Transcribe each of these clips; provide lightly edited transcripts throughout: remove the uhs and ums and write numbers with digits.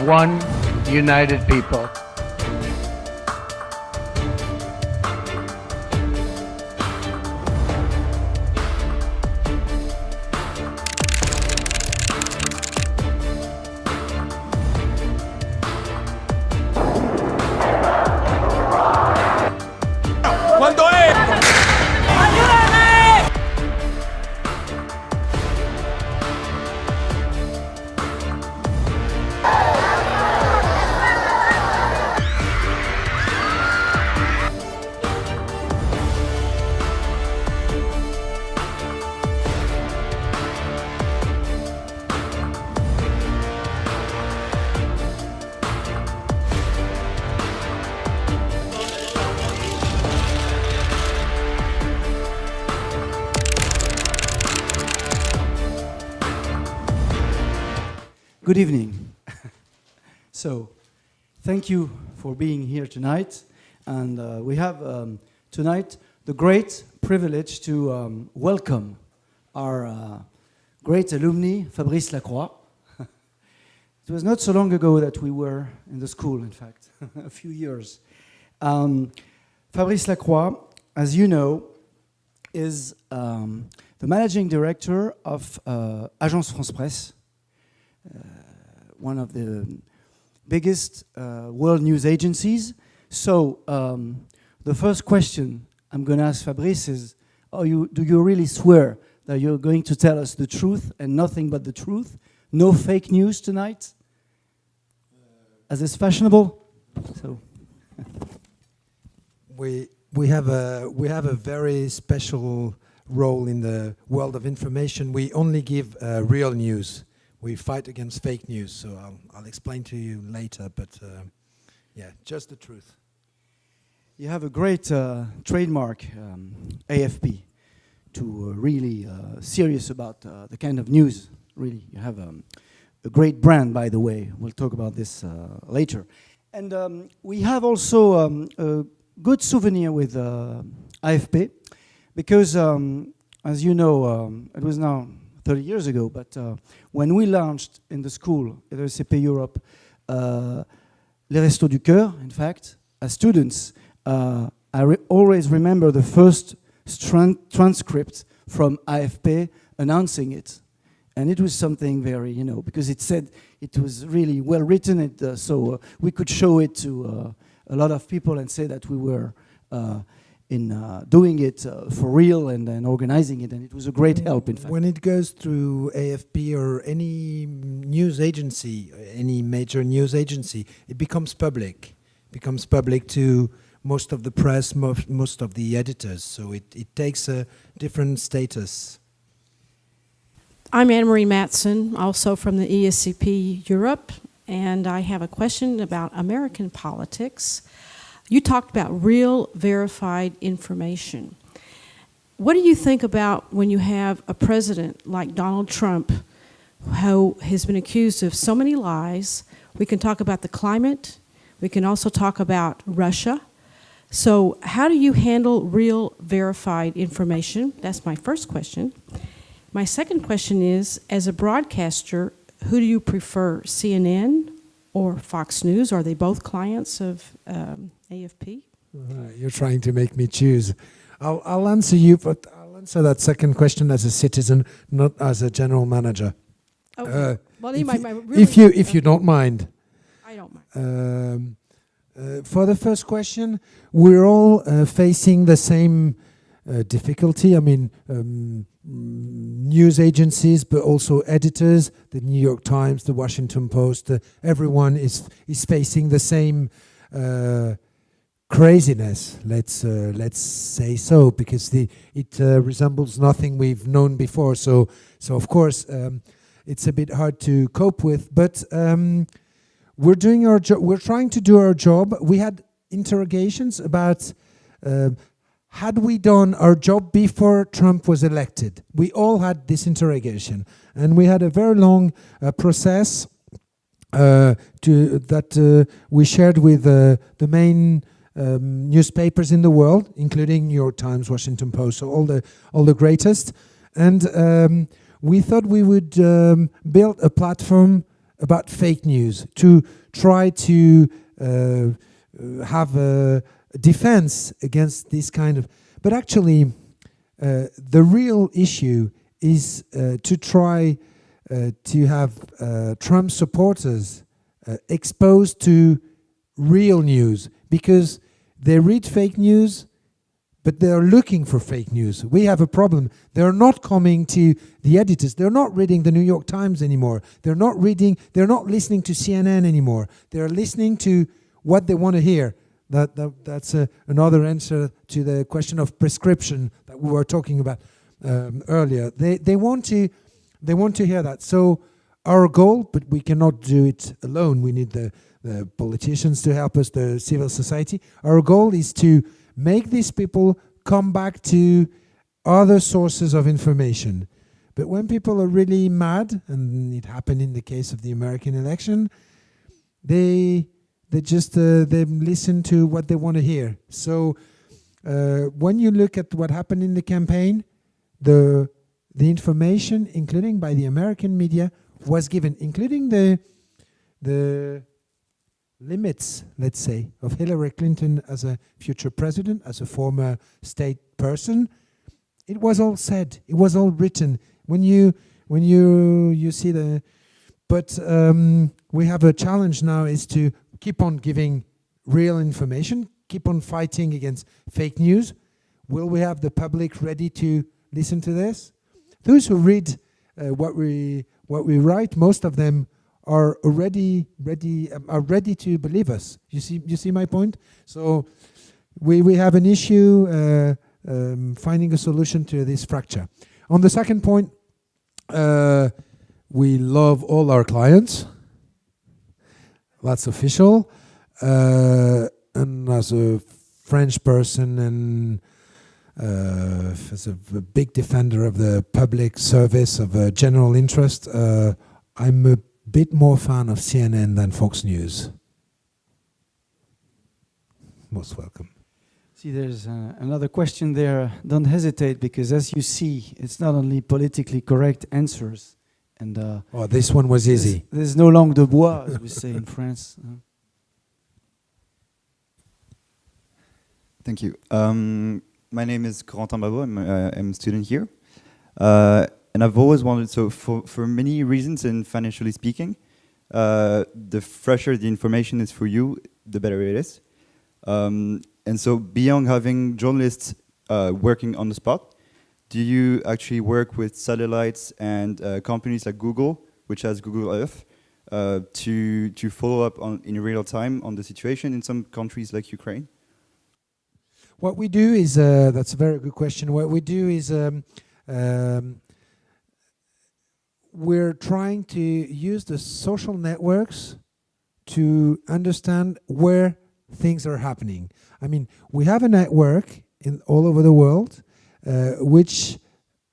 one united people. Good evening. So, thank you for being here tonight. And we have tonight the great privilege to welcome our great alumni, Fabrice LACROIX. It was not so long ago that we were in the school, in fact, a few years. Fabrice LACROIX, as you know, is the managing director of Agence France Presse, one of the biggest world news agencies. So the first question I'm going to ask Fabrice is, do you really swear that you're going to tell us the truth and nothing but the truth? No fake news tonight? As is fashionable? So we have a very special role in the world of information. We only give real news. We fight against fake news, so I'll explain to you later, but yeah, just the truth. You have a great trademark, AFP, to really serious about the kind of news. Really, you have a great brand, by the way. We'll talk about this later. And we have also a good souvenir with AFP, because as you know, it was now 30 years ago, but when we launched in the school at ESCP Europe, Les Restos du Cœur, in fact, as students, I always remember the first transcript from AFP announcing it. And it was something very, because it said it was really well written, so we could show it to a lot of people and say that we were doing it for real and organizing it, and it was a great help, in fact. When it goes through AFP or any news agency, any major news agency, it becomes public. To most of the press, most of the editors, so it takes a different status. I'm Anne-Marie Matson, also from the ESCP Europe, and I have a question about American politics. You talked about real, verified information. What do you think about when you have a president like Donald Trump, who has been accused of so many lies? We can talk about the climate. We can also talk about Russia. So how do you handle real, verified information? That's my first question. My second question is, as a broadcaster, who do you prefer, CNN or Fox News? Are they both clients of AFP? You're trying to make me choose. I'll answer you, but I'll answer that second question as a citizen, not as a general manager. Okay. If you don't mind. I don't mind. For the first question, we're all facing the same difficulty. I mean, news agencies, but also editors, the New York Times, the Washington Post, everyone is facing the same craziness. Let's say so, because it resembles nothing we've known before. So of course, it's a bit hard to cope with. But we're doing our job. We're trying to do our job. We had interrogations about. Had we done our job before Trump was elected? We all had this interrogation, and we had a very long process that we shared with the main newspapers in the world, including New York Times, Washington Post, so all the greatest. And we thought we would build a platform about fake news, to try to have a defense against this kind of. But actually, the real issue is to try to have Trump supporters exposed to real news, because they read fake news, but they're looking for fake news. We have a problem. They're not coming to the editors. They're not reading the New York Times anymore. They're not listening to CNN anymore. They're listening to what they want to hear. That's another answer to the question of prescription that we were talking about earlier. They want to hear that. So our goal, but we cannot do it alone. We need the politicians to help us, the civil society. Our goal is to make these people come back to other sources of information. But when people are really mad, and it happened in the case of the American election, they listen to what they want to hear. So when you look at what happened in the campaign, the information, including by the American media, was given, including the limits, let's say, of Hillary Clinton as a future president, as a former state person. It was all said. It was all written. When you see the, but we have a challenge now is to keep on giving real information, keep on fighting against fake news. Will we have the public ready to listen to this? Those who read what we write, most of them are already ready to believe us. You see my point? So we have an issue finding a solution to this fracture. On the second point, we love all our clients. That's official. And as a French person and as a big defender of the public service of general interest, I'm a bit more fan of CNN than Fox News. Most welcome. See, there's another question there. Don't hesitate, because as you see, it's not only politically correct answers. And this one was easy. There's no langue de bois, as we say in France. Thank you. My name is Corentin Babot. I'm a student here. And I've always wanted, so for many reasons, and financially speaking, the fresher the information is for you, the better it is. And so beyond having journalists working on the spot, do you actually work with satellites and companies like Google, which has Google Earth, to follow up in real time on the situation in some countries like Ukraine? What we do is, that's a very good question. What we do is we're trying to use the social networks to understand where things are happening. I mean, we have a network all over the world which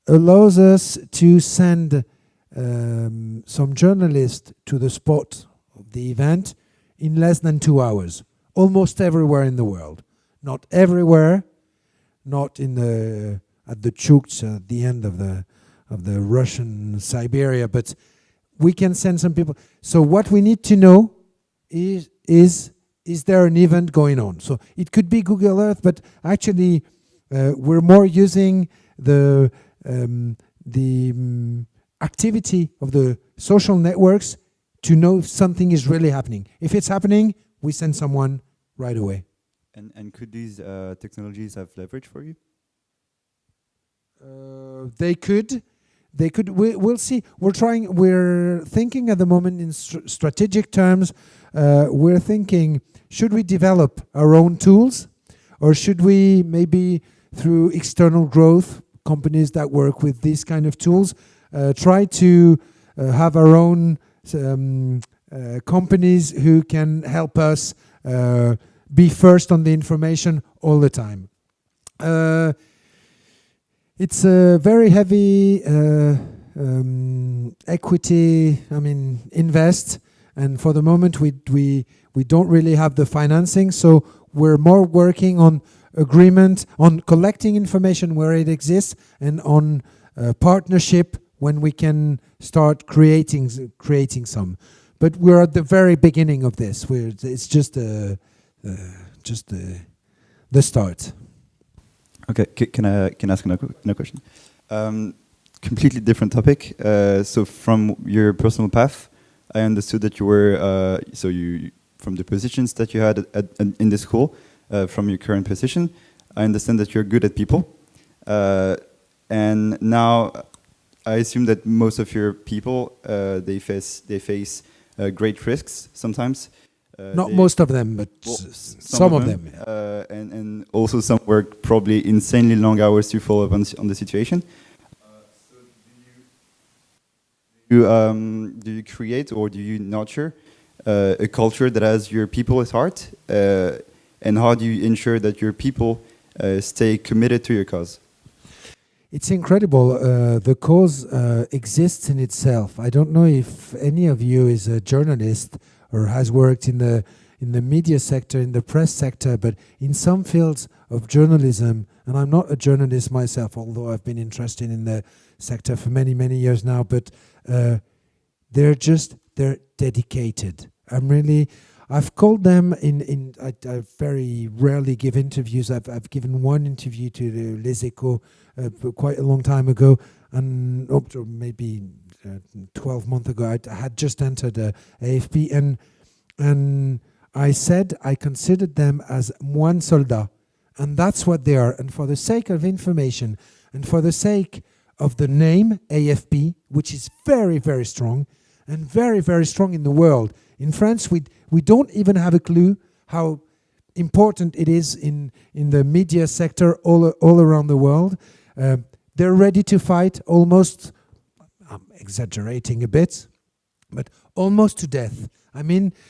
allows us to send some journalists to the spot of the event in less than 2 hours, almost everywhere in the world. Not everywhere, not at the Chukch at the end of the Russian Siberia, but we can send some people. So what we need to know is there an event going on? So it could be Google Earth, but actually we're more using the activity of the social networks to know if something is really happening. If it's happening, we send someone right away. And could these technologies have leverage for you? They could. We'll see. We're thinking at the moment in strategic terms. We're thinking, should we develop our own tools, or should we maybe through external growth, companies that work with these kind of tools, try to have our own companies who can help us be first on the information all the time. It's a very heavy equity, invest, and for the moment we don't really have the financing, so we're more working on agreement, on collecting information where it exists, and on partnership when we can start creating some. but we're at the very beginning of this. It's just the start. Okay, can I ask another question? Completely different topic. So from your personal path, I understood that you were from the positions that you had in the school, from your current position, I understand that you're good at people, and now I assume that most of your people they face great risks sometimes. Not most of them, but some of them. And also some work probably insanely long hours to follow up on the situation. So do you create or do you nurture a culture that has your people at heart? And how do you ensure that your people stay committed to your cause? It's incredible. The cause exists in itself. I don't know if any of you is a journalist or has worked in the media sector, in the press sector, but in some fields of journalism, and I'm not a journalist myself, although I've been interested in the sector for many, many years now, but they're dedicated. I've called them I very rarely give interviews. I've given one interview to Les Echos quite a long time ago, and maybe 12 months ago. I had just entered AFP, and I said I considered them as one soldat, and that's what they are. And for the sake of information, and for the sake of the name AFP, which is very, very strong, and very, very strong in the world. In France, we don't even have a clue how important it is in the media sector all around the world. They're ready to fight almost, I'm exaggerating a bit, but almost to death.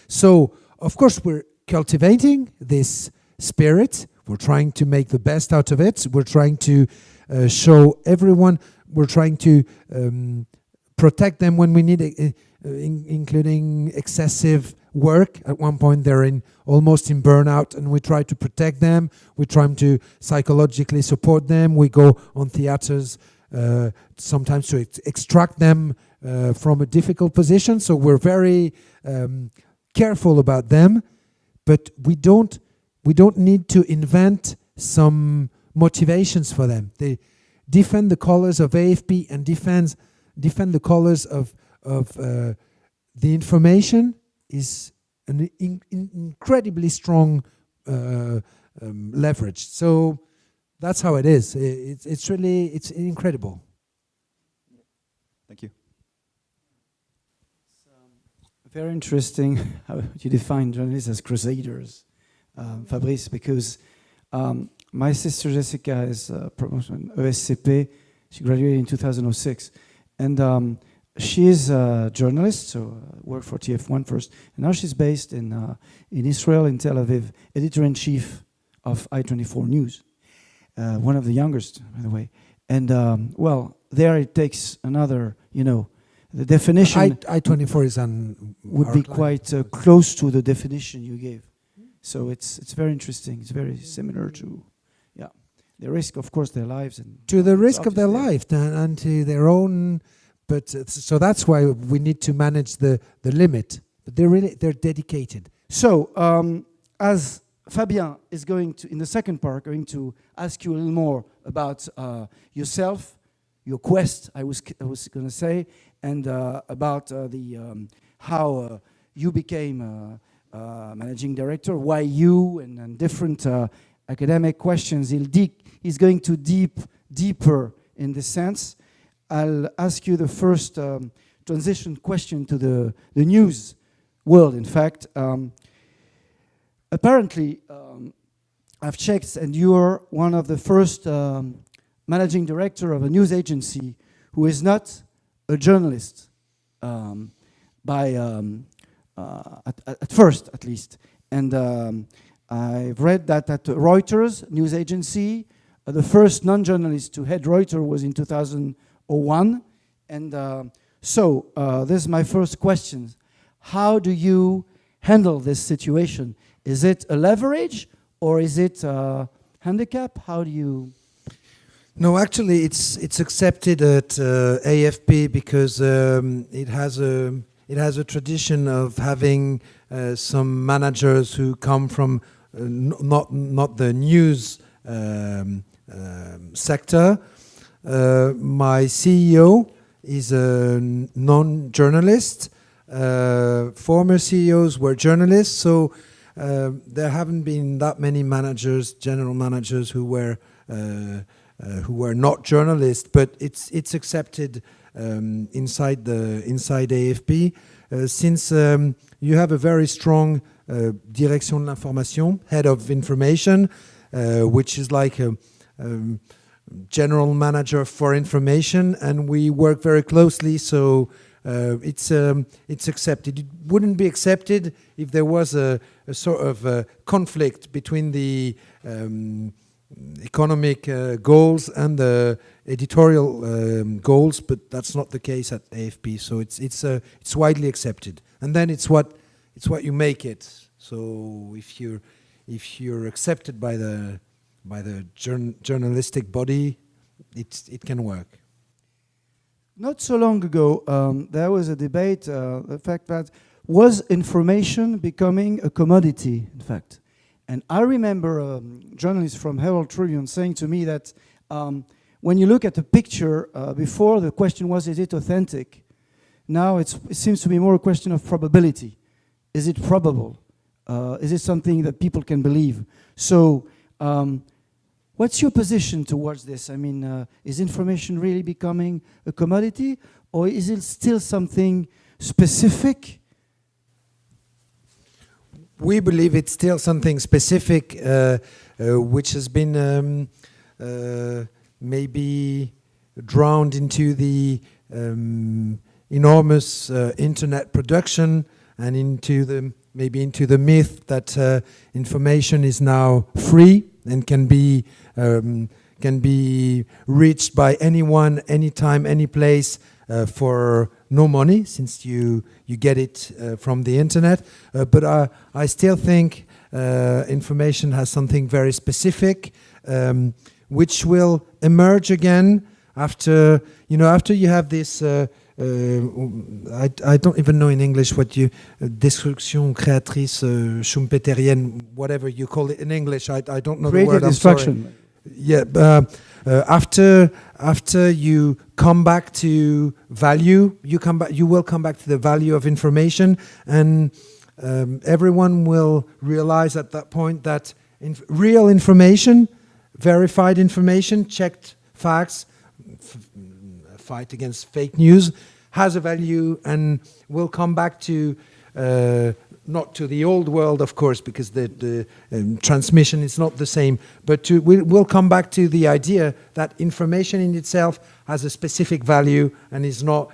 So of course we're cultivating this spirit. We're trying to make the best out of it. We're trying to show everyone. We're trying to protect them when we need it, including excessive work. At one point they're almost in burnout, and we try to protect them. We try to psychologically support them. We go on theaters sometimes to extract them from a difficult position. So we're very careful about them, but we don't need to invent some motivations for them. They defend the colors of AFP and defend the colors of the information is an incredibly strong leverage. So that's how it is. It's really incredible. Thank you. It's very interesting how you define journalists as crusaders, Fabrice, because my sister Jessica is promotion ESCP. She graduated in 2006, and she is a journalist, so worked for TF1 first, and now she's based in Israel, in Tel Aviv, editor-in-chief of I-24 News, one of the youngest, by the way. And well, there it takes another, the definition. I-24 is would be quite close to the definition you gave. So it's very interesting. It's very similar to, the risk, of course, their lives and to the risk of their life and to their own. But so that's why we need to manage the limit. But they're dedicated. So as Fabien is going to, in the second part, going to ask you a little more about yourself, your quest, I was going to say, and about how you became managing director, why you, and different academic questions. He's going to deeper in this sense. I'll ask you the first transition question to the news world, in fact. Apparently, I've checked, and you're one of the first managing director of a news agency who is not a journalist, at first, at least. And I've read that at Reuters news agency, the first non-journalist to head Reuters was in 2001. And so this is my first question. How do you handle this situation? Is it a leverage or is it a handicap? How do you... No, actually, it's accepted at AFP because it has it has a tradition of having some managers who come from not the news sector. My CEO is a non-journalist. Former CEOs were journalists, so there haven't been that many managers, general managers, who were not journalists. But it's accepted inside AFP since you have a very strong Direction de l'Information, head of information, which is like a general manager for information, and we work very closely, so it's accepted. It wouldn't be accepted if there was a sort of a conflict between the economic goals and the editorial goals, but that's not the case at AFP. So it's widely accepted, and then it's what you make it. So if you're accepted by the journalistic body, it can work. Not so long ago, there was a debate, the fact that was information becoming a commodity, in fact. And I remember a journalist from Herald Tribune saying to me that when you look at the picture, before the question was, is it authentic? Now it seems to be more a question of probability. Is it probable? Is it something that people can believe? So what's your position towards this? I mean, is information really becoming a commodity, or is it still something specific? We believe it's still something specific, which has been maybe drowned into the enormous internet production and into the myth that information is now free and can be reached by anyone, anytime, any place, for no money, since you get it from the internet. But I still think information has something very specific, which will emerge again after you have this. I don't even know in English what you destruction créatrice schumpeterienne, whatever you call it in English. I don't know the word. Destruction. Yeah, after you come back to value, you will come back to the value of information, and everyone will realize at that point that real information, verified information, checked facts, fight against fake news, has a value, and will come back to not to the old world, of course, because the transmission is not the same, but we'll come back to the idea that information in itself has a specific value and is not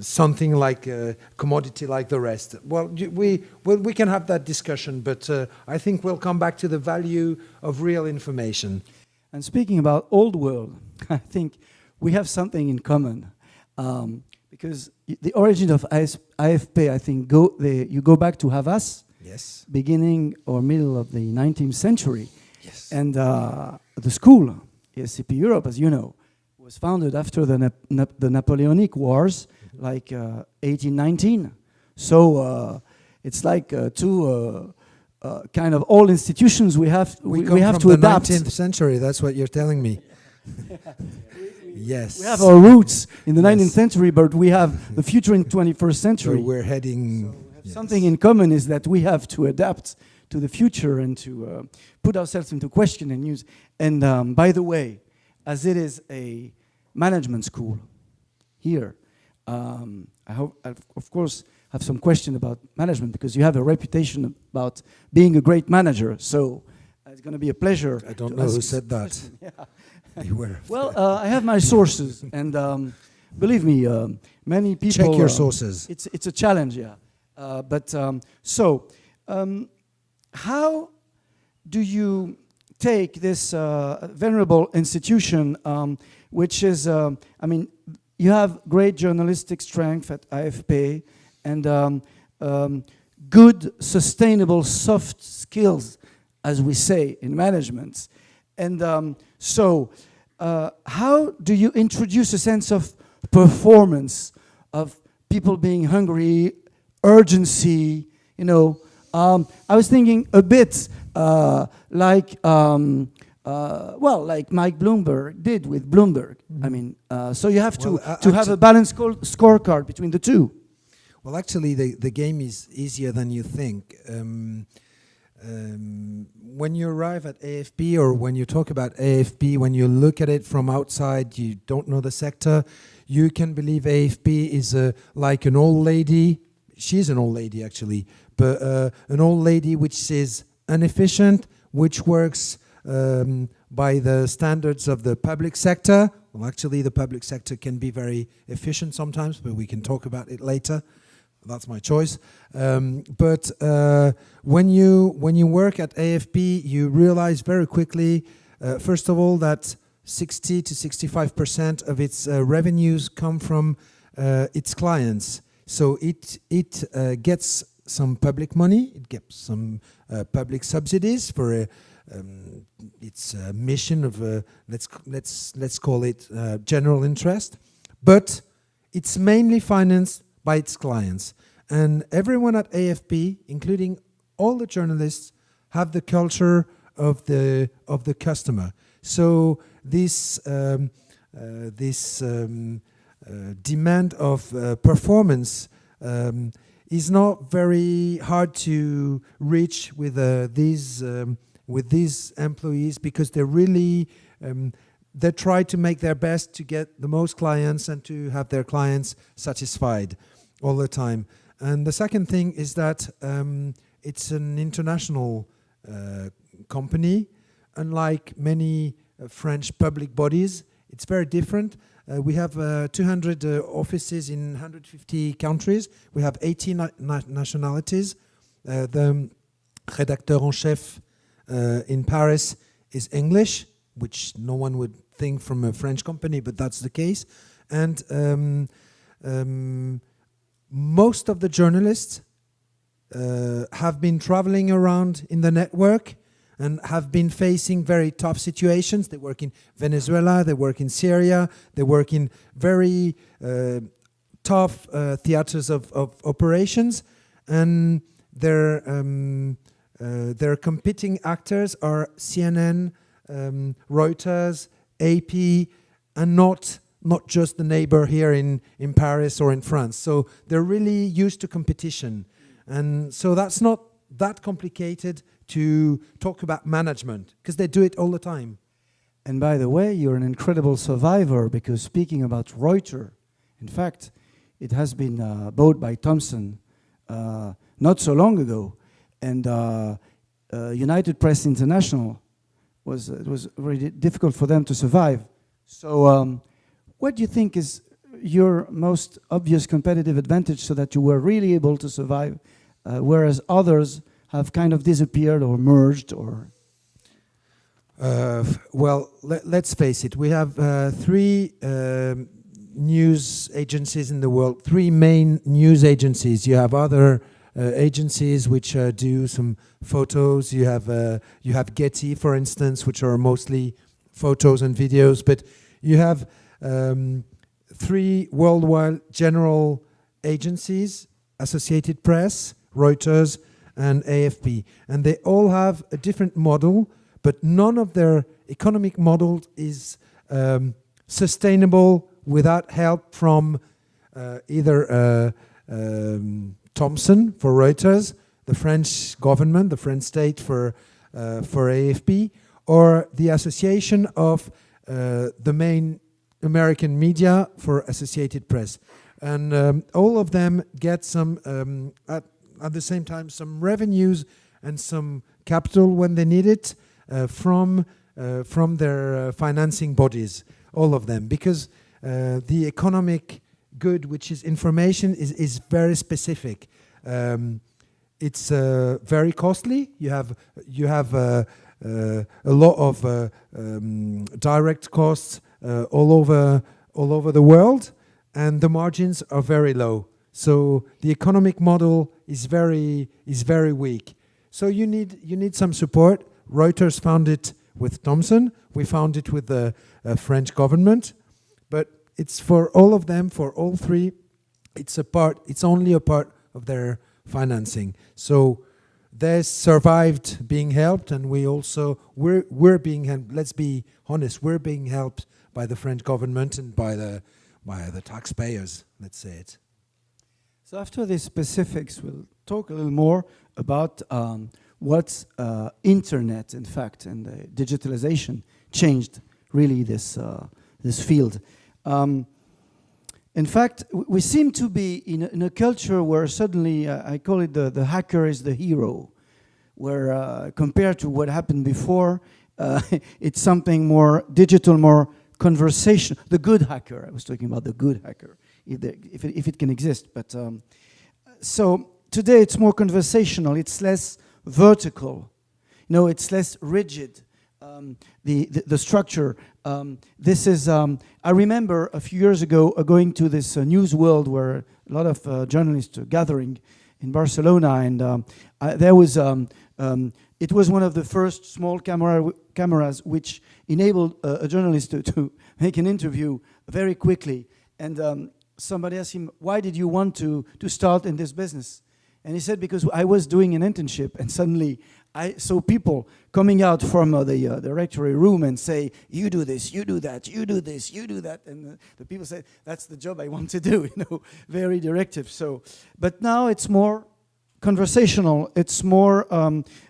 something like a commodity like the rest. Well, we can have that discussion, but I think we'll come back to the value of real information. And speaking about old world, I think we have something in common. Because the origin of AFP, I think, you go back to Havas, yes, beginning or middle of the 19th century. Yes. And the school, ESCP Europe, as you know, was founded after the Napoleonic Wars, like 1819. So it's like two kind of old institutions we have to adapt. 19th century, that's what you're telling me. Yes. We have our roots in the 19th century, but we have the future in 21st century. So we're heading... So something in common is that we have to adapt to the future and to put ourselves into question and use. And by the way, as it is a management school here, I hope, of course, have some question about management, because you have a reputation about being a great manager. So it's going to be a pleasure. I don't know who said that. Yeah. Beware. Well, I have my sources, and believe me, many people... Check your sources. It's a challenge, yeah. How do you take this venerable institution, which is, you have great journalistic strength at AFP, and good, sustainable, soft skills, as we say in management. And how do you introduce a sense of performance, of people being hungry, urgency, you know. I was thinking a bit like Mike Bloomberg did with Bloomberg. I mean, so you have to have a balanced scorecard between the two. Well, actually, the game is easier than you think. When you arrive at AFP, or when you talk about AFP, when you look at it from outside, you don't know the sector, you can believe AFP is like an old lady. She's an old lady, actually, but an old lady which is inefficient, which works by the standards of the public sector. Well, actually, the public sector can be very efficient sometimes, but we can talk about it later. That's my choice. But when you work at AFP, you realize very quickly, first of all, that 60 to 65% of its revenues come from its clients. So it gets some public money, it gets some public subsidies for its mission of let's call it general interest, but it's mainly financed by its clients. And everyone at AFP, including all the journalists, have the culture of the customer. So this demand of performance is not very hard to reach with these employees, because they really they try to make their best to get the most clients and to have their clients satisfied all the time. And the second thing is that it's an international company. Unlike many French public bodies, it's very different. We have 200 offices in 150 countries. We have 18 nationalities. The rédacteur en chef in Paris is English, which no one would think from a French company, but that's the case. And most of the journalists have been traveling around in the network and have been facing very tough situations. They work in Venezuela, they work in Syria, they work in very tough theaters of operations, and their competing actors are CNN, Reuters, AP, and not just the neighbor here in Paris or in France. So they're really used to competition. And so that's not that complicated to talk about management, because they do it all the time. And by the way, you're an incredible survivor, because speaking about Reuters, in fact, it has been bought by Thomson not so long ago. And United Press International it was really difficult for them to survive. So what do you think is your most obvious competitive advantage, so that you were really able to survive, whereas others have kind of disappeared or merged? Or well, let's face it. We have three news agencies in the world, three main news agencies. You have other agencies which do some photos. You have Getty, for instance, which are mostly photos and videos. But you have three worldwide general agencies: Associated Press, Reuters, and AFP. And they all have a different model, but none of their economic model is sustainable without help from either Thomson for Reuters, the French government, the French state for AFP, or the association of the main American media for Associated Press. And all of them get some, at the same time, some revenues and some capital when they need it from their financing bodies, all of them, because the economic good, which is information, is very specific. It's very costly. You have a lot of direct costs all over the world, and the margins are very low. So the economic model is very weak. So you need some support. Reuters found it with Thomson. We found it with the French government. But it's for all of them, for all three, It's only a part of their financing. So they survived being helped, and we're being helped. Let's be honest, we're being helped by the French government and by the taxpayers. Let's say it. So after the specifics, we'll talk a little more about what internet, in fact, and digitalization changed really this field. In fact, we seem to be in a culture where suddenly, I call it the hacker is the hero, where compared to what happened before, it's something more digital, more conversation. The good hacker, I was talking about the good hacker, if it can exist. But so today it's more conversational, it's less vertical, it's less rigid. The structure. This is. I remember a few years ago going to this news world where a lot of journalists are gathering in Barcelona, and there was. It was one of the first small cameras which enabled a journalist to make an interview very quickly. And somebody asked him, "Why did you want to start in this business?" And he said, "Because I was doing an internship, and suddenly I saw people coming out from the directory room and say, 'You do this, you do that, you do this, you do that.'" And the people said, "That's the job I want to do," very directive. So, but now it's more conversational. It's more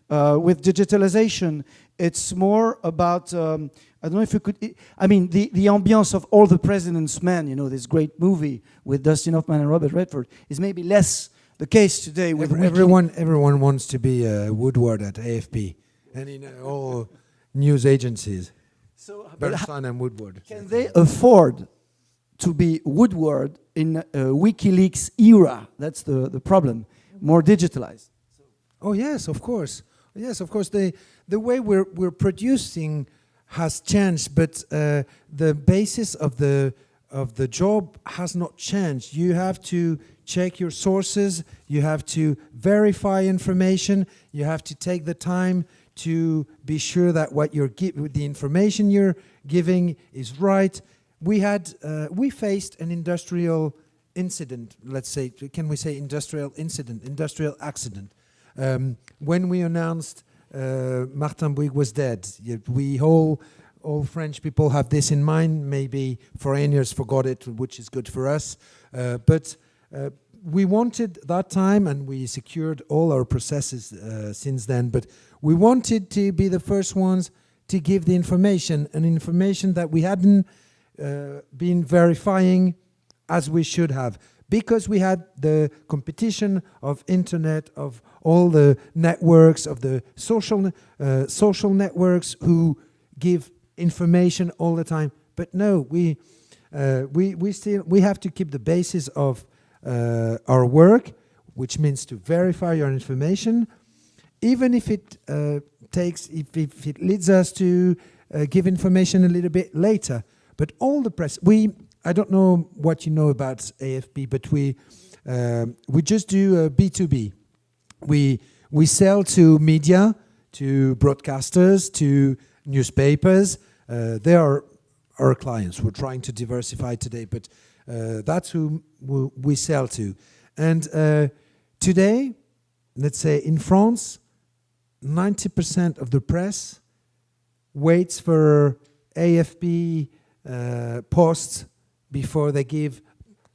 with digitalization. It's more about. I don't know if you could. The ambiance of All the President's Men, this great movie with Dustin Hoffman and Robert Redford, is maybe less the case today. With everyone wants to be Woodward at AFP and in all news agencies. So, Bernstein and Woodward. Can they afford to be Woodward in a WikiLeaks era? That's the problem. More digitalized. Oh yes, of course. Yes, of course. The way we're producing has changed, but the basis of the job has not changed. You have to check your sources, you have to verify information, you have to take the time to be sure that the information you're giving is right. We faced an industrial incident, let's say, can we say industrial incident, industrial accident. When we announced Martin Bouygues was dead, we all French people have this in mind. Maybe foreigners forgot it, which is good for us. But we wanted that time, and we secured all our processes since then. But we wanted to be the first ones to give the information, an information that we hadn't been verifying as we should have, because we had the competition of internet, of all the networks, of the social networks who give information all the time. But no, we have to keep the basis of our work, which means to verify your information, even if it if it leads us to give information a little bit later. But all the press, I don't know what you know about AFP, but we just do B2B. We sell to media, to broadcasters, to newspapers. They are our clients. We're trying to diversify today, but that's who we sell to. And today, let's say in France, 90% of the press waits for AFP posts before they give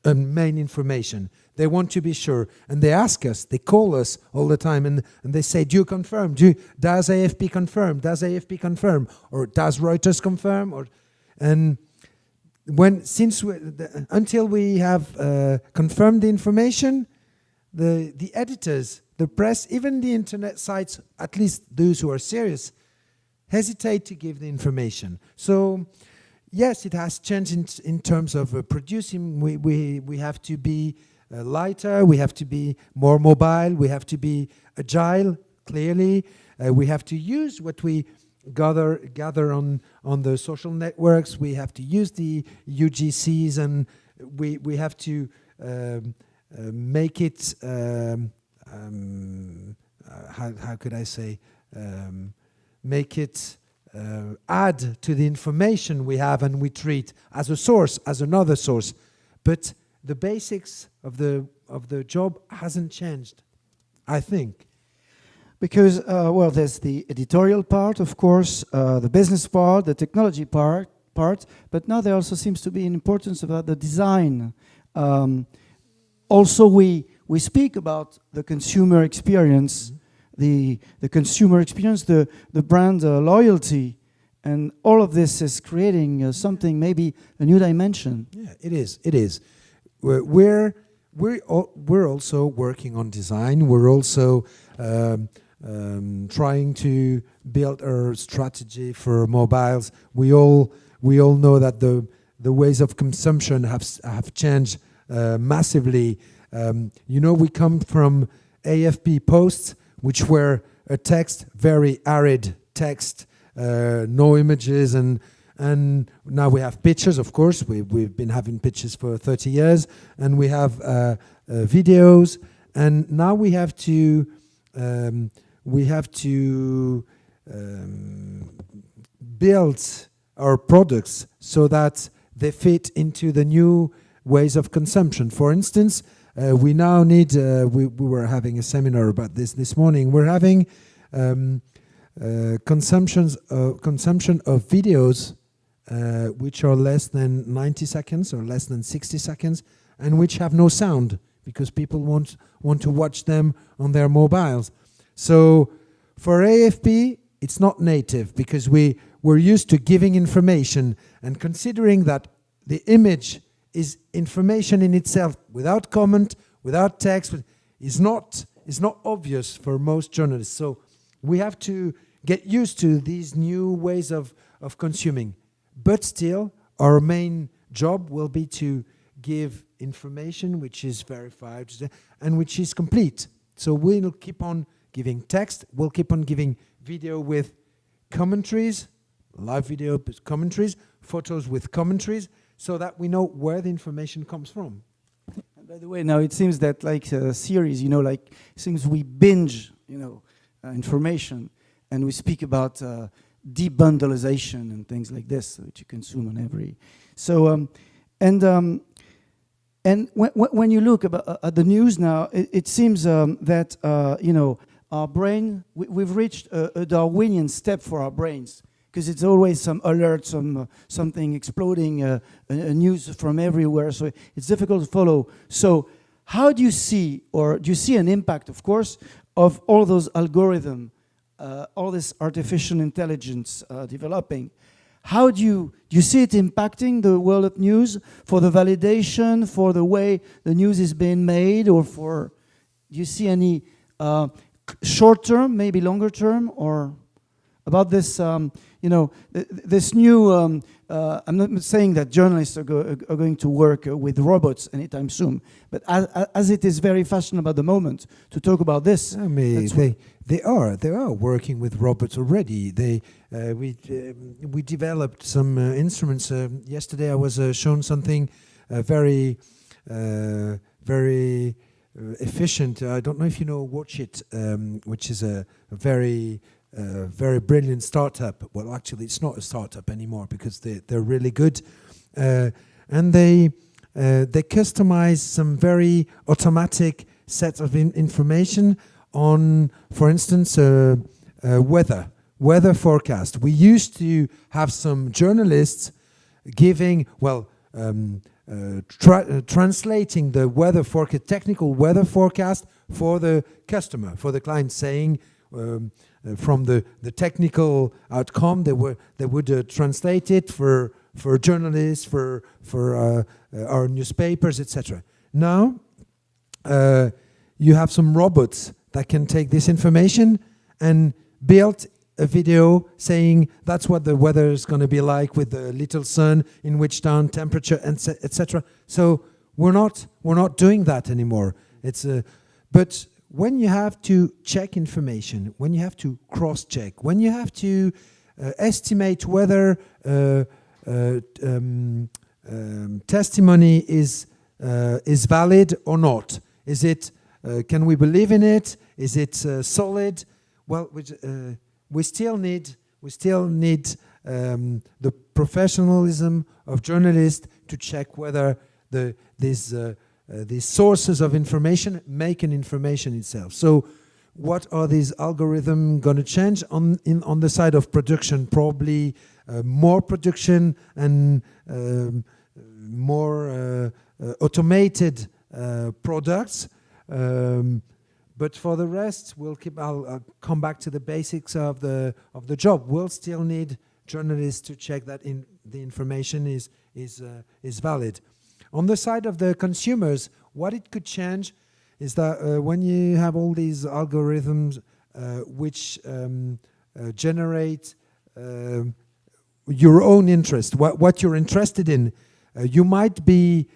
main information. They want to be sure, and they ask us, they call us all the time, and they say, "Do you confirm? Does AFP confirm? Does AFP confirm? Or does Reuters confirm?" And until we have confirmed the information, the editors, the press, even the internet sites, at least those who are serious, hesitate to give the information. So yes, it has changed in terms of producing. We have to be lighter, we have to be more mobile, we have to be agile, clearly. We have to use what we gather on the social networks. We have to use the UGCs, and we have to make it, how could I say, make it add to the information we have and we treat as a source, as another source. But the basics of the job hasn't changed, I think. Because, well, there's the editorial part, of course, the business part, the technology part, but now there also seems to be an importance about the design. Also, we speak about the consumer experience, the consumer experience, the brand loyalty, and all of this is creating something, maybe a new dimension. Yeah, it is. It is. We're also working on design. We're also trying to build our strategy for mobiles. We all know that the ways of consumption have changed massively. We come from AFP posts, which were a text, very arid text, no images, and now we have pictures. Of course, we've been having pictures for 30 years, and we have videos, and now we have to build our products so that they fit into the new ways of consumption. For instance, we now need, we were having a seminar about this morning, we're having consumption of videos which are less than 90 seconds or less than 60 seconds and which have no sound because people want to watch them on their mobiles. So for AFP, it's not native because we're used to giving information, and considering that the image is information in itself without comment, without text, is not obvious for most journalists. So we have to get used to these new ways of consuming. But still, our main job will be to give information which is verified and which is complete. So we'll keep on giving text, we'll keep on giving video with commentaries, live video with commentaries, photos with commentaries, so that we know where the information comes from. And by the way, now it seems that like a series, like seems we binge, information, and we speak about debundleization and things like this, which you consume on every. So, and when you look at the news now, it seems that our brain, we've reached a Darwinian step for our brains, because it's always some alert, something exploding, a news from everywhere. So it's difficult to follow. So how do you see, or do you see an impact, of course, of all those algorithms, all this artificial intelligence developing? How do you see it impacting the world of news for the validation, for the way the news is being made, or do you see any short term, maybe longer term, or about this, this new, I'm not saying that journalists are going to work with robots anytime soon, but as it is very fashionable at the moment to talk about this. I mean, they are working with robots already. We developed some instruments. Yesterday I was shown something very efficient. I don't know if you know Watch It, which is a very brilliant startup. Well, actually, it's not a startup anymore because they're really good, and they customize some very automatic set of information on, for instance, weather forecast. We used to have some journalists giving, translating the weather forecast, technical weather forecast for the customer, for the client, saying from the technical outcome, they would translate it for journalists, for our newspapers, etc. Now you have some robots that can take this information and build a video saying that's what the weather is going to be like with the little sun in which town, temperature, etc. So we're not doing that anymore. But when you have to check information, when you have to cross-check, when you have to estimate whether testimony is valid or not, is it? Can we believe in it? Is it solid? Well, we still need the professionalism of journalists to check whether these sources of information make an information itself. So what are these algorithms going to change on the side of production? Probably more production and more automated products. But for the rest, I'll come back to the basics of the job. We'll still need journalists to check that the information is valid. On the side of the consumers, what it could change is that when you have all these algorithms which generate your own interest, what you're interested in, you might be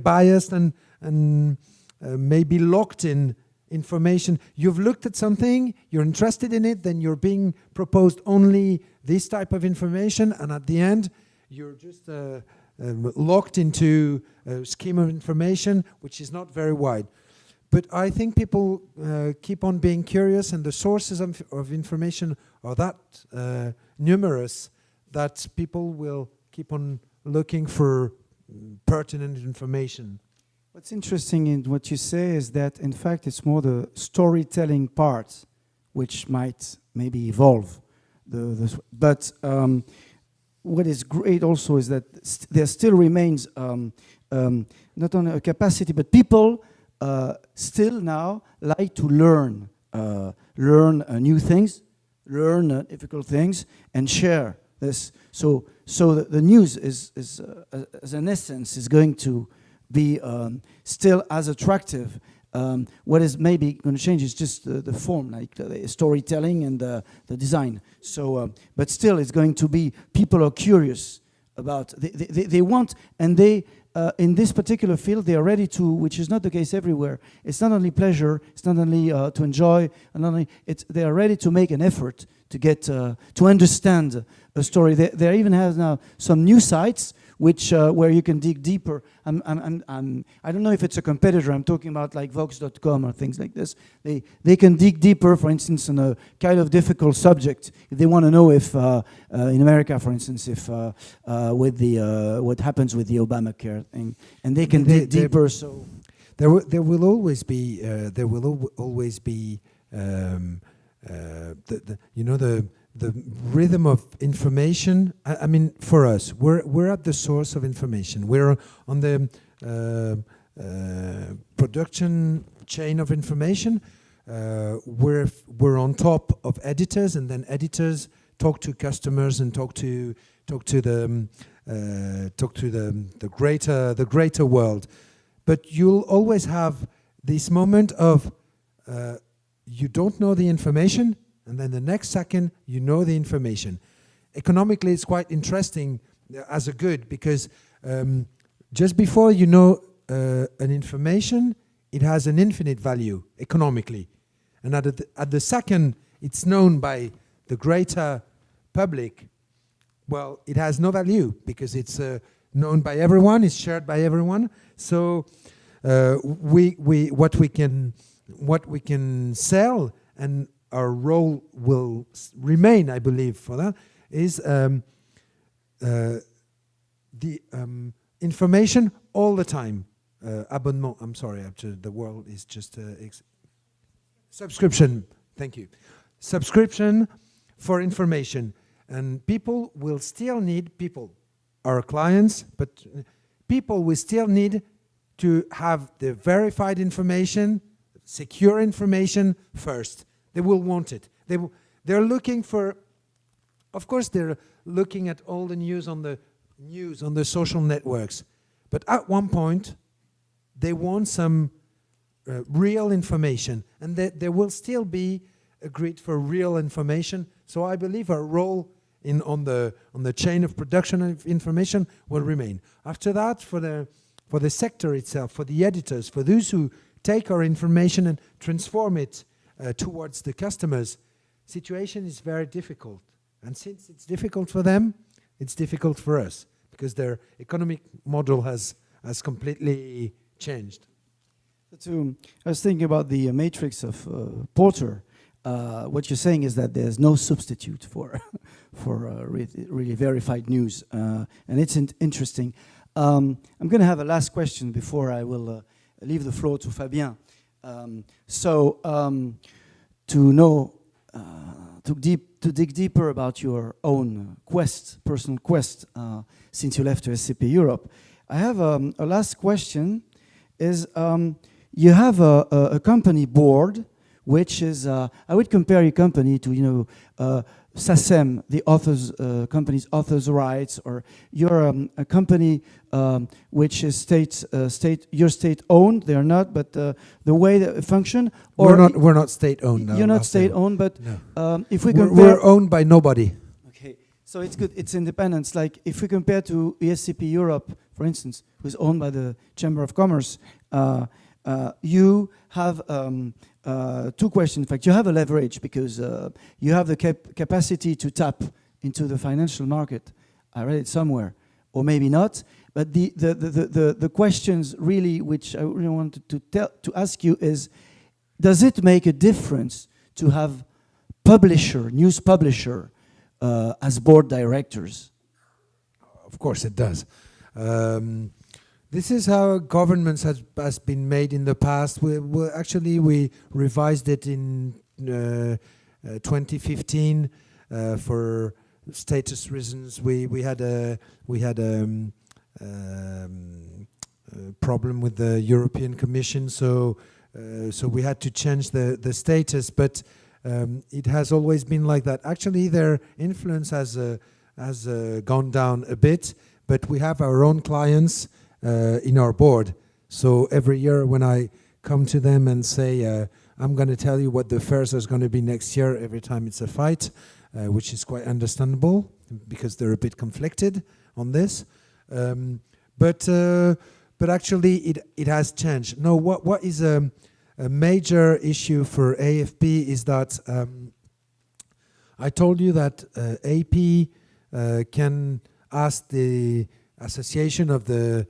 biased and maybe locked in information. You've looked at something, you're interested in it, then you're being proposed only this type of information, and at the end you're just locked into a scheme of information which is not very wide. But I think people keep on being curious, and the sources of information are that numerous that people will keep on looking for pertinent information. What's interesting in what you say is that, in fact, it's more the storytelling part which might maybe evolve. But what is great also is that there still remains not only a capacity, but people still now like to learn new things, learn difficult things, and share this. So the news is as an essence is going to be still as attractive. What is maybe going to change is just the form, like the storytelling and the design. So, but still, it's going to be, people are curious about, they want, and they, in this particular field, they are ready to, which is not the case everywhere. It's not only pleasure, it's not only to enjoy, and only they are ready to make an effort to get, to understand a story. There even has now some new sites which where you can dig deeper. I don't know if it's a competitor. I'm talking about like Vox.com or things like this. They can dig deeper, for instance, on a kind of difficult subject. If they want to know if in America, for instance, if with the what happens with the Obamacare thing, and they can dig deeper. So there will always be the rhythm of information. I mean, for us, we're at the source of information. We're on the production chain of information. We're on top of editors, and then editors talk to customers and talk to the greater world. But you'll always have this moment of you don't know the information, and then the next second, you know the information. Economically, it's quite interesting as a good, because just before you know an information, it has an infinite value economically. And at the second it's known by the greater public, well, it has no value because it's known by everyone, it's shared by everyone. So what we can sell, and our role will remain, I believe, for that, is the information all the time. Abonnement, I'm sorry, the world is just subscription, thank you. Subscription for information. And people will still need, our clients, but people will still need to have the verified information, secure information first. They will want it. They're looking for, of course they're looking at all the news on the social networks. But at one point, they want some real information, and there will still be a grid for real information. So I believe our role on the chain of production of information will remain. After that, for the sector itself, for the editors, for those who take our information and transform it towards the customers, situation is very difficult. And since it's difficult for them, it's difficult for us, because their economic model has completely changed. I was thinking about the matrix of Porter. what you're saying is that there's no substitute for really verified news, and it's interesting. I'm going to have a last question before I will leave the floor to Fabien. To dig deeper about your own personal quest, since you left to ESCP Europe, I have a last question. Is you have a company board, which is I would compare your company to SACEM, the company's authors' rights, or you're a company which is state-owned. They are not, but the way they function. Or we're not state-owned. No, you're not state-owned, but no. If we compare, we're owned by nobody. Okay, so it's good. It's independence. Like if we compare to ESCP Europe, for instance, who's owned by the Chamber of Commerce, you have. Two questions. In fact, you have a leverage because you have the capacity to tap into the financial market. I read it somewhere, or maybe not. But the questions really, which I really wanted to ask you is, does it make a difference to have news publisher, as board directors? Of course, it does. This is how governments has been made in the past. We revised it in 2015 for status reasons. We had a problem with the European Commission, so we had to change the status. But it has always been like that. Actually, their influence has gone down a bit. But we have our own clients in our board. So every year when I come to them and say, I'm going to tell you what the fares is going to be next year, every time it's a fight, which is quite understandable because they're a bit conflicted on this. But actually it has changed. No, what is a major issue for AFP is that I told you that AP can ask the Association of the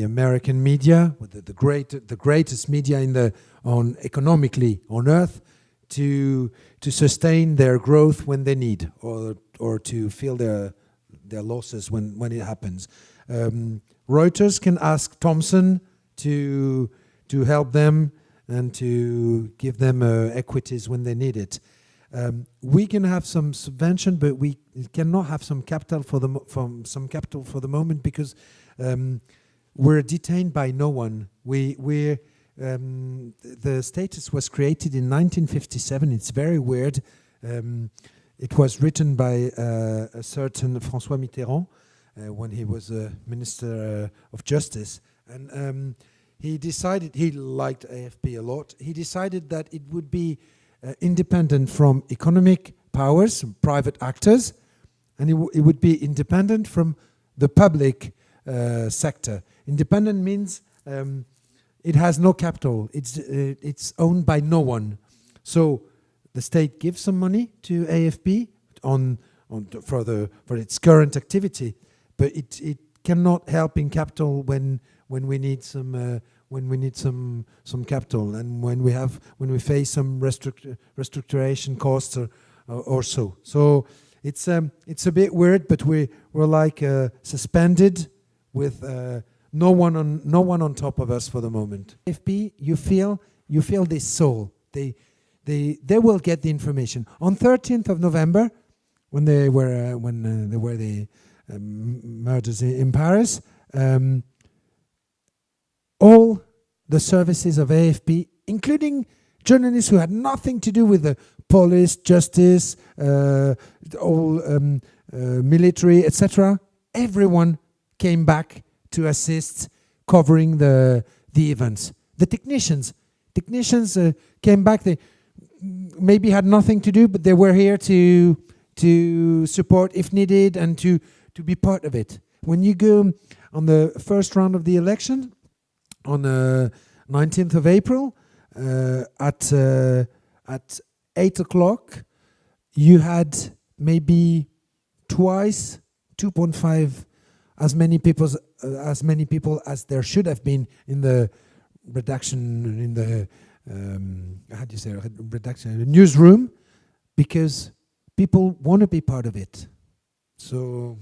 American media, the greatest media economically on earth, to sustain their growth when they need, or to fill their losses when it happens. Reuters can ask Thomson to help them and to give them equities when they need it. We can have some subvention, but we cannot have some capital for the moment because we're detained by no one. The status was created in 1957. It's very weird. It was written by a certain François Mitterrand when he was Minister of Justice, and he decided, he liked AFP a lot. He decided that it would be independent from economic powers, private actors, and it would be independent from the public sector. Independent means it has no capital. It's owned by no one. So the state gives some money to AFP for its current activity, but it cannot help in capital when we need some capital, and when we face some restructuration costs or so. So it's a bit weird, but we're like suspended with no one on top of us for the moment. AFP, you feel this soul. They will get the information on 13th of November when there were the murders in Paris. All the services of AFP, including journalists who had nothing to do with the police, justice, military, etc., everyone came back to assist covering the events. The technicians came back. They maybe had nothing to do, but they were here to support if needed and to be part of it. When you go on the first round of the election, on the 19th of April, at 8 o'clock, you had maybe twice 2.5 as many people as there should have been in the reduction, in the how do you say, redaction, a newsroom, because people want to be part of it. So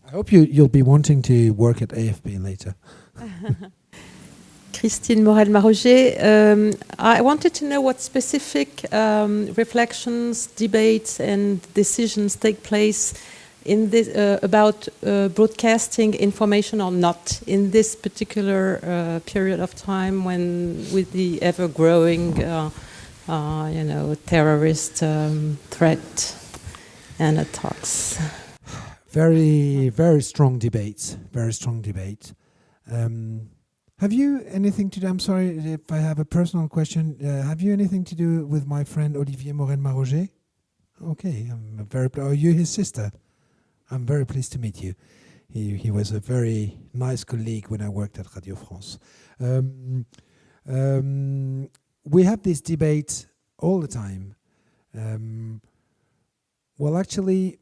I hope you'll be wanting to work at AFP later. Christine Morel-Maroger. I wanted to know what specific reflections, debates, and decisions take place in this about broadcasting information or not in this particular period of time, when with the ever-growing, terrorist threat and attacks. Very, very strong debates. Very strong debate. Have you anything to do? I'm sorry if I have a personal question. Have you anything to do with my friend Olivier Morel-Maroger? Okay, are you his sister? I'm very pleased to meet you. He was a very nice colleague when I worked at Radio France. We have this debate all the time. Well, actually,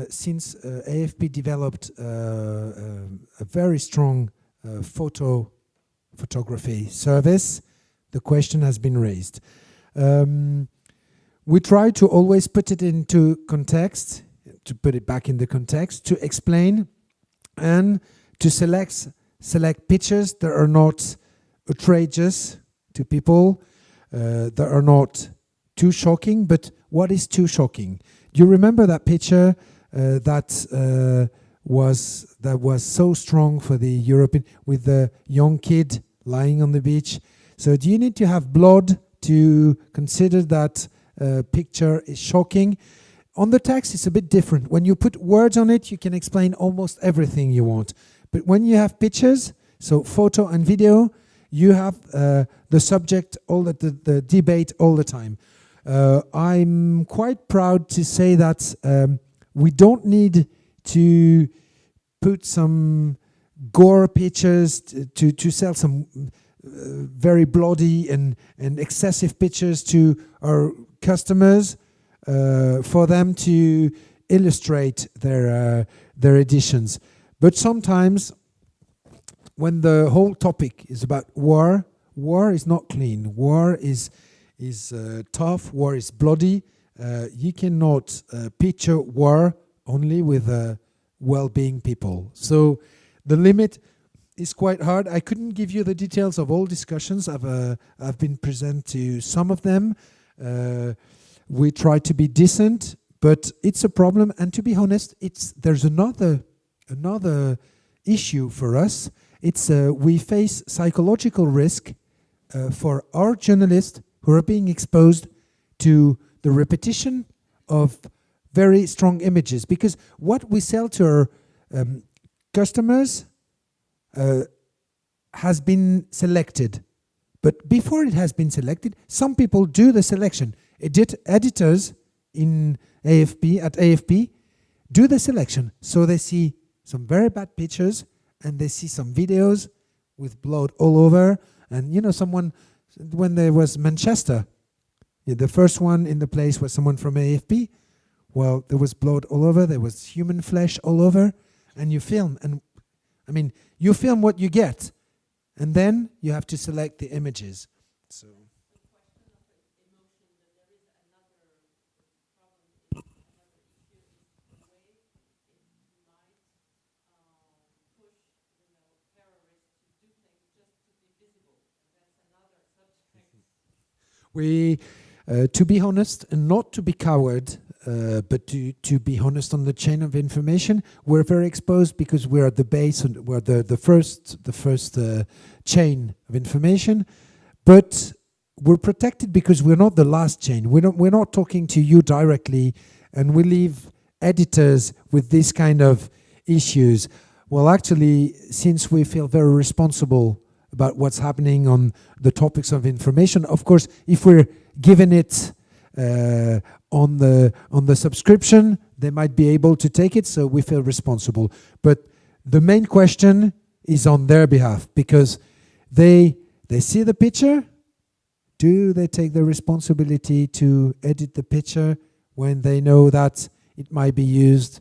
since AFP developed a very strong photography service, the question has been raised. We try to always put it into context, to put it back in the context, to explain and to select pictures that are not outrageous to people, that are not too shocking. But what is too shocking? Do you remember that picture that was so strong for the European, with the young kid lying on the beach? So do you need to have blood to consider that picture is shocking? On the text, it's a bit different. When you put words on it, you can explain almost everything you want. But when you have pictures, so photo and video, you have the subject, the debate all the time. I'm quite proud to say that we don't need to put some gore pictures to sell some very bloody and excessive pictures to our customers for them to illustrate their editions. But sometimes when the whole topic is about war is not clean. War is tough. War is bloody. You cannot picture war only with well-being people. So the limit is quite hard. I couldn't give you the details of all discussions. I've been present to some of them. We try to be decent, but it's a problem. And to be honest, there's another issue for us. It's we face psychological risk for our journalists who are being exposed to the repetition of very strong images, because what we sell to our customers has been selected. But before it has been selected, some people do the selection. Editors in AFP do the selection. So they see some very bad pictures and they see some videos with blood all over. And someone, when there was Manchester, the first one in the place was someone from AFP. Well, there was blood all over, there was human flesh all over, and you film. And I mean, you film what you get, and then you have to select the images. So. We, to be honest, and not to be coward, but to be honest on the chain of information, we're very exposed because we're at the base and we're the first chain of information. But we're protected because we're not the last chain. We're not talking to you directly, and we leave editors with this kind of issues. Well, actually, since we feel very responsible about what's happening on the topics of information, of course, if we're given it on the subscription, they might be able to take it, so we feel responsible. But the main question is on their behalf, because they see the picture. Do they take the responsibility to edit the picture when they know that it might be used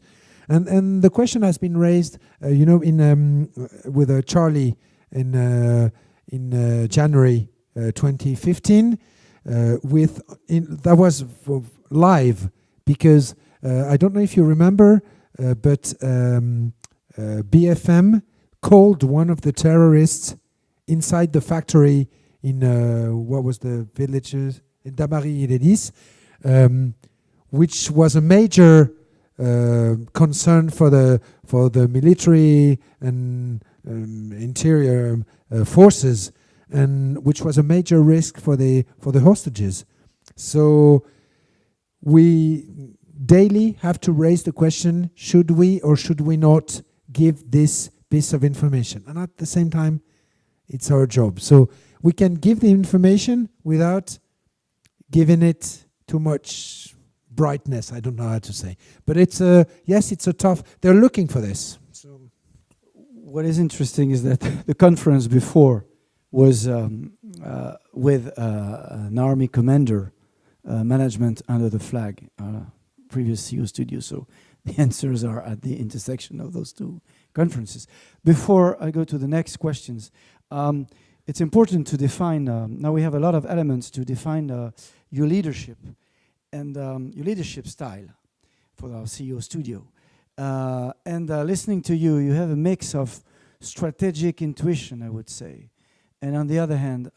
And the question has been raised, in with Charlie in January 2015. That was live because I don't know if you remember, but BFM called one of the terrorists inside the factory in what was the villages in Damary-les-Lys, which was a major concern for the military and interior forces, and which was a major risk for the hostages. So we daily have to raise the question: should we or should we not give this piece of information? And at the same time, it's our job. So we can give the information without giving it too much brightness. I don't know how to say, but it's it's a tough. They're looking for this. So what is interesting is that the conference before was with an army commander, management under the flag, previous CEO studio. So the answers are at the intersection of those two conferences. Before I go to the next questions, it's important to define, now we have a lot of elements to define your leadership and your leadership style for our CEO studio. And listening to you, you have a mix of strategic intuition, I would say, and on the other hand,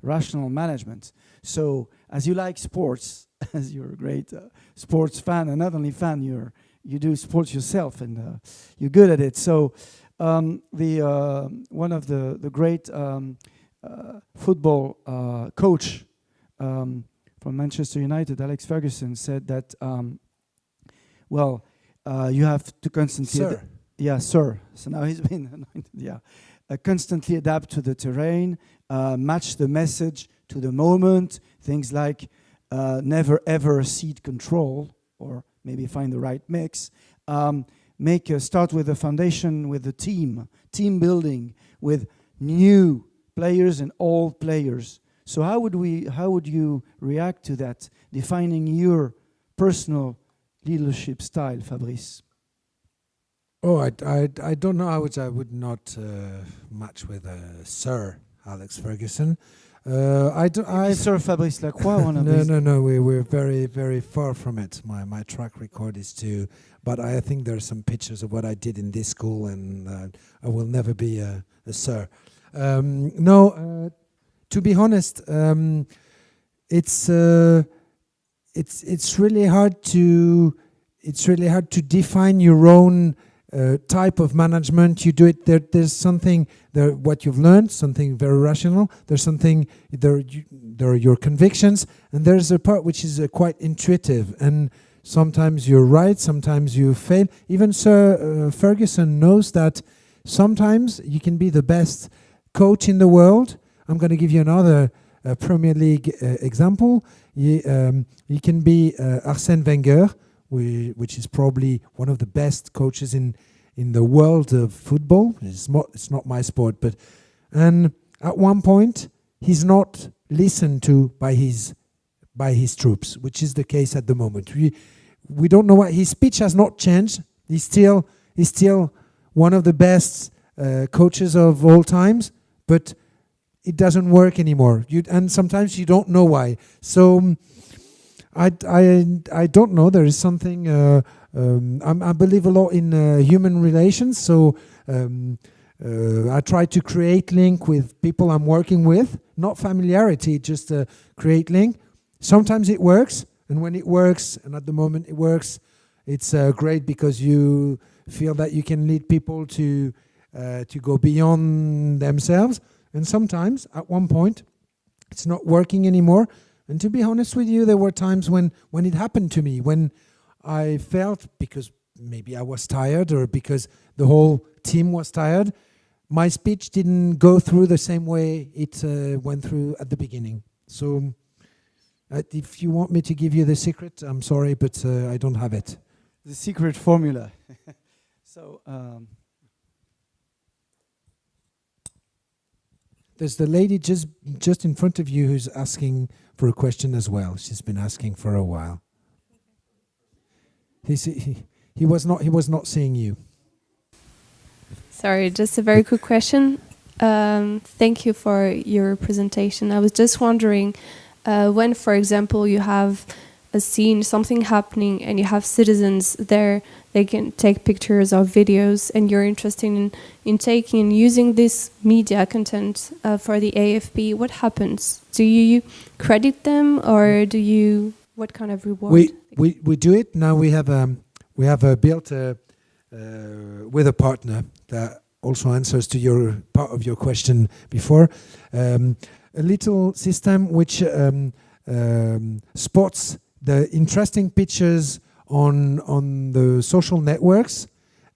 rational management. So as you like sports, as you're a great sports fan, and not only fan, you do sports yourself, and you're good at it. So one of the great football coach from Manchester United, Alex Ferguson, said that, you have to constantly... Sir. Yeah, sir. So now he's been anointed, yeah. Constantly adapt to the terrain, match the message to the moment, things like never ever cede control, or maybe find the right mix. Start with the foundation, with the team building, with new players and old players. So how would you react to that, defining your personal leadership style, Fabrice? Oh, I don't know. I would not match with Sir Alex Ferguson. Sir Fabrice Lacroix, one of these. No. We're very, very far from it. My track record is to, but I think there are some pictures of what I did in this school, and I will never be a sir. To be honest, it's really hard to define your own type of management. You do it. There's something there. What you've learned, something very rational. There's something there. There are your convictions, and there's a part which is quite intuitive. And sometimes you're right, sometimes you fail. Even Sir Ferguson knows that sometimes you can be the best coach in the world. I'm going to give you another Premier League example. You can be Arsène Wenger, which is probably one of the best coaches in the world of football. It's not my sport, and at one point he's not listened to by his troops, which is the case at the moment. We don't know why. His speech has not changed. He's still one of the best coaches of all times, but it doesn't work anymore. And sometimes you don't know why. So I don't know. There is something. I believe a lot in human relations. So I try to create link with people I'm working with. Not familiarity, just create link. Sometimes it works, and when it works, and at the moment it works, it's great because you feel that you can lead people to go beyond themselves. And sometimes, at one point, it's not working anymore. And to be honest with you, there were times when it happened to me, when I felt, because maybe I was tired or because the whole team was tired, my speech didn't go through the same way it went through at the beginning. So if you want me to give you the secret, I'm sorry, but I don't have it. The secret formula. So... There's the lady just in front of you who's asking for a question as well. She's been asking for a while. he was not seeing you. Sorry, just a very quick question. Thank you for your presentation. I was just wondering, when, for example, you have a scene, something happening, and you have citizens there, they can take pictures or videos, and you're interested in taking and using this media content for the AFP, what happens? Do you credit them, or do you, what kind of reward? We do it now. We have built with a partner that also answers to your part of your question before, a little system which spots the interesting pictures on the social networks,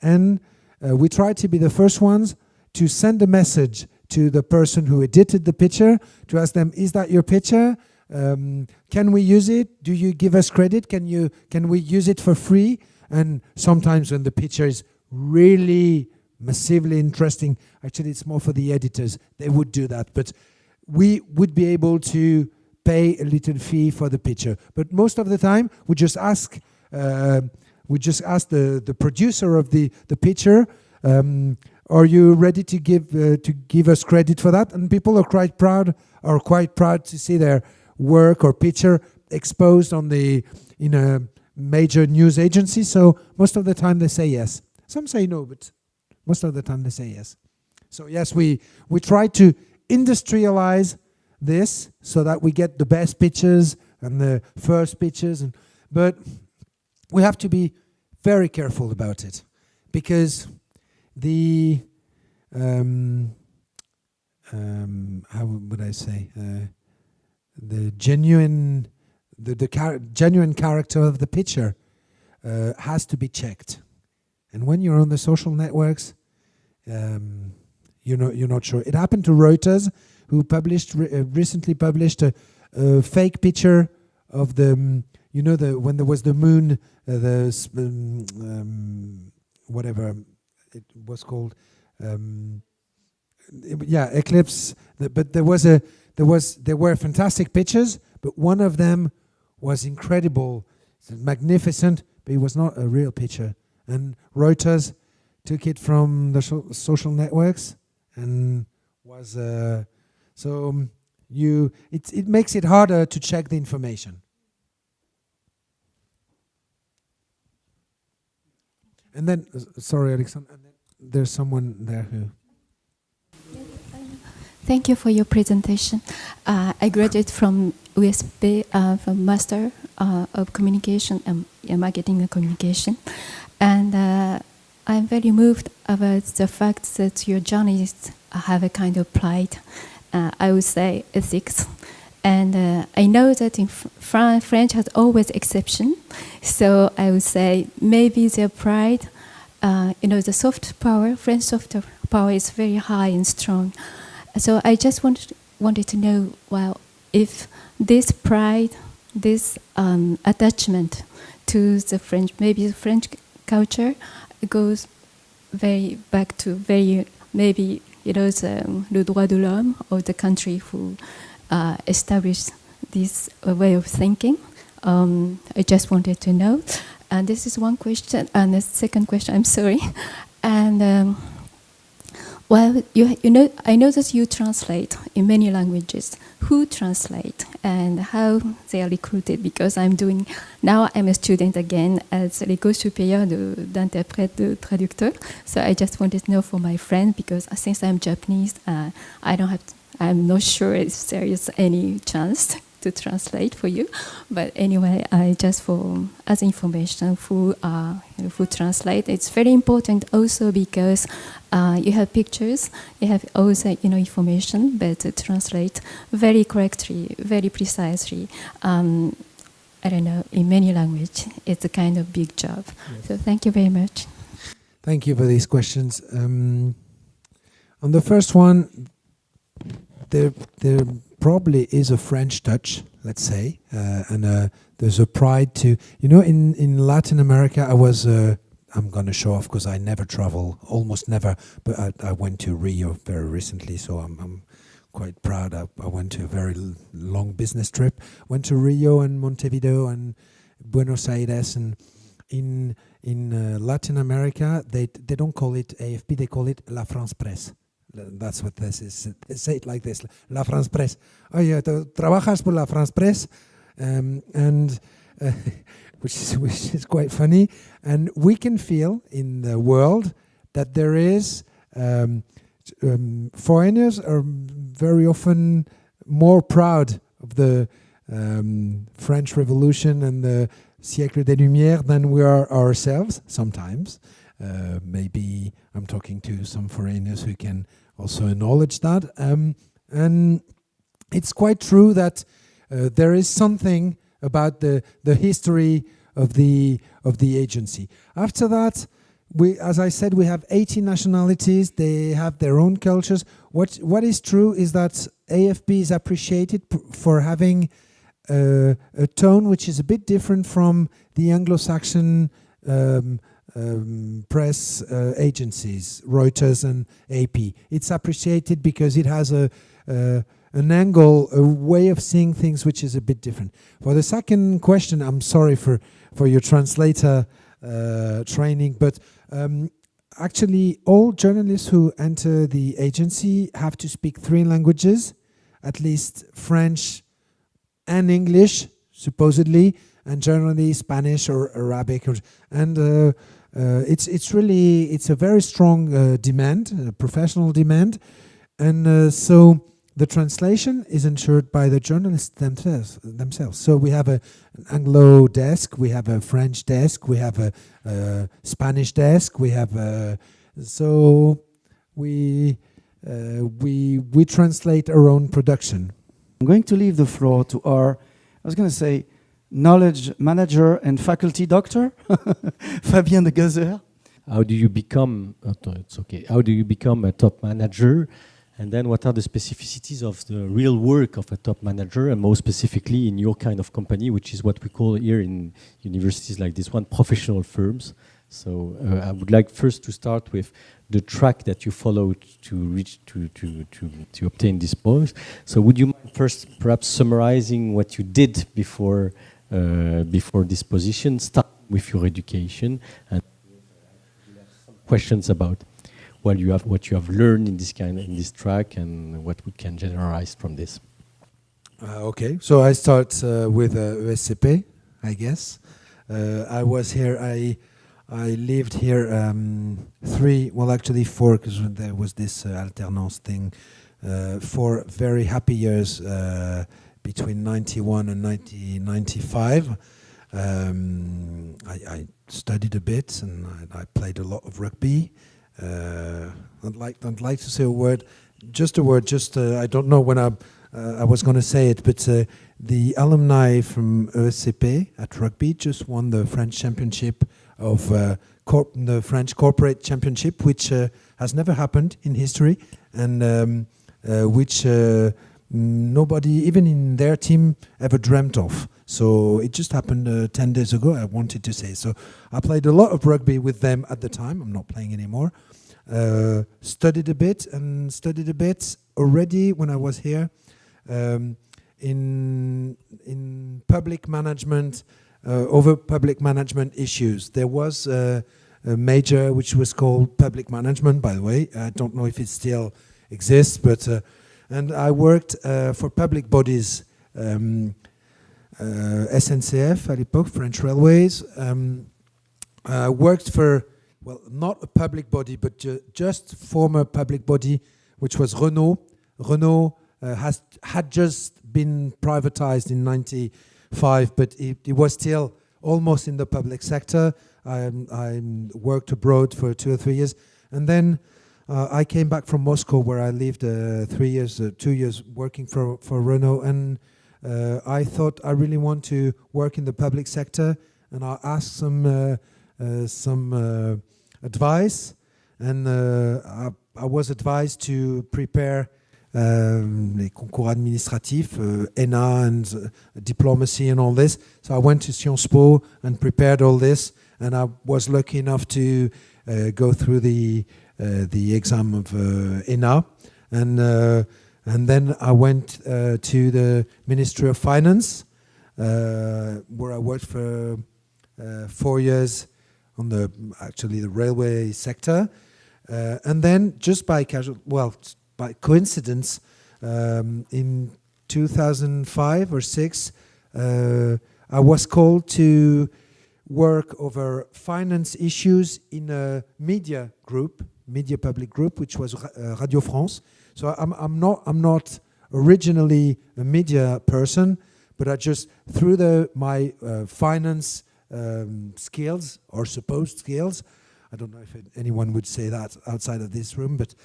and we try to be the first ones to send a message to the person who edited the picture to ask them, is that your picture? Can we use it? Do you give us credit? Can we use it for free? And sometimes when the picture is really massively interesting, actually it's more for the editors, they would do that, but we would be able to pay a little fee for the picture. But most of the time we just ask the producer of the picture, are you ready to give us credit for that? And people are quite proud to see their work or picture exposed in a major news agency. So most of the time they say yes. Some say no, but most of the time they say yes. So yes, we try to industrialize this so that we get the best pictures and the first pictures, but we have to be very careful about it, because the how would I say, the genuine genuine character of the picture has to be checked. And when you're on the social networks, you're not sure. It happened to Reuters, who recently published a fake picture of the when there was the moon, whatever it was called, eclipse. But there were fantastic pictures, but one of them was incredible, magnificent, but it was not a real picture. And Reuters took it from the social networks and was it makes it harder to check the information. And then, sorry, Alexandre, and then there's someone there who. Thank you for your presentation. I graduated from USP, from Master of Communication and Marketing and Communication. And I'm very moved about the fact that your journalists have a kind of pride, I would say ethics. And I know that in French has always exception. So I would say maybe their pride, the soft power, French soft power is very high and strong. So I just wanted to know, well, if this pride, this attachment to the French, maybe the French culture goes very back to maybe le droit de l'homme, or the country who established this way of thinking. I just wanted to know. And this is one question. And the second question, I'm sorry. And well, I know that you translate in many languages. Who translate and how they are recruited? Because I'm a student again at l'École supérieure d'interprète de traducteur. So I just wanted to know for my friend, because since I'm Japanese, I'm not sure if there is any chance to translate for you. But anyway, I just as information who translate. It's very important also because you have pictures, you have also information, but to translate very correctly, very precisely. I don't know, in many languages, it's a kind of big job. Yes. So thank you very much. Thank you for these questions. On the first one, there probably is a French touch, let's say, and there's a pride to, in Latin America, I'm going to show off because I never travel, almost never, but I went to Rio very recently, so I'm quite proud. I went to a very long business trip, went to Rio and Montevideo and Buenos Aires, and in Latin America, they don't call it AFP, they call it La France Presse. That's what this is. They say it like this: La France Presse. Oh yeah, trabajas por La France Presse, and which is quite funny. And we can feel in the world that there is foreigners are very often more proud of the French Revolution and the siècle des Lumières than we are ourselves sometimes. Maybe I'm talking to some foreigners who can also acknowledge that. And it's quite true that there is something about the history of the agency. After that, as I said, we have 80 nationalities. They have their own cultures. What is true is that AFP is appreciated for having a tone which is a bit different from the Anglo-Saxon press agencies, Reuters and AP. It's appreciated because it has an angle, a way of seeing things which is a bit different. For the second question, I'm sorry for your translator training, but actually all journalists who enter the agency have to speak 3 languages, at least French and English, supposedly, and generally Spanish or Arabic. It's a very strong demand, professional demand, and so the translation is ensured by the journalists themselves. So we have an Anglo desk, we have a French desk, we have a Spanish desk, we have so we translate our own production. I'm going to leave the floor to our, I was going to say, knowledge manager and faculty doctor, Fabien de Geuser. How do you become? It's okay. How do you become a top manager? And then what are the specificities of the real work of a top manager, and more specifically in your kind of company, which is what we call here in universities like this one, professional firms. So I would like first to start with the track that you followed to reach to obtain this post. So would you mind first perhaps summarizing what you did before this position, start with your education, and some questions about what you have learned in this track and what we can generalize from this. Okay, so I start with ESCP, I guess. I was here. I lived here 4, because there was this alternance thing. 4 very happy years between 91 and 1995. I studied a bit and I played a lot of rugby. I'd like to say a word. I don't know when I was going to say it, but the alumni from ESCP at rugby just won the French championship of the French corporate championship, which has never happened in history, and which nobody, even in their team, ever dreamt of. So it just happened 10 days ago, I wanted to say. So I played a lot of rugby with them at the time. I'm not playing anymore. Studied a bit already when I was here in public management, over public management issues. There was a major which was called public management, by the way. I don't know if it still exists, but and I worked for public bodies, SNCF at l'époque, French Railways. I worked for, well, not a public body, but just former public body, which was Renault. Renault had just been privatized in 95, but it was still almost in the public sector. I worked abroad for 2 or 3 years, and then I came back from Moscow, where I lived 2 years working for Renault, and I thought I really want to work in the public sector, and I asked some advice, and I was advised to prepare les concours administratifs, ENA and diplomacy and all this. So I went to Sciences Po and prepared all this, and I was lucky enough to go through the exam of ENA, and then I went to the Ministry of Finance, where I worked for 4 years on the railway sector, and then just by coincidence, in 2005 or 6, I was called to work over finance issues in a media public group, which was Radio France. So I'm not originally a media person, but I just through my finance skills or supposed skills, I don't know if anyone would say that outside of this room, but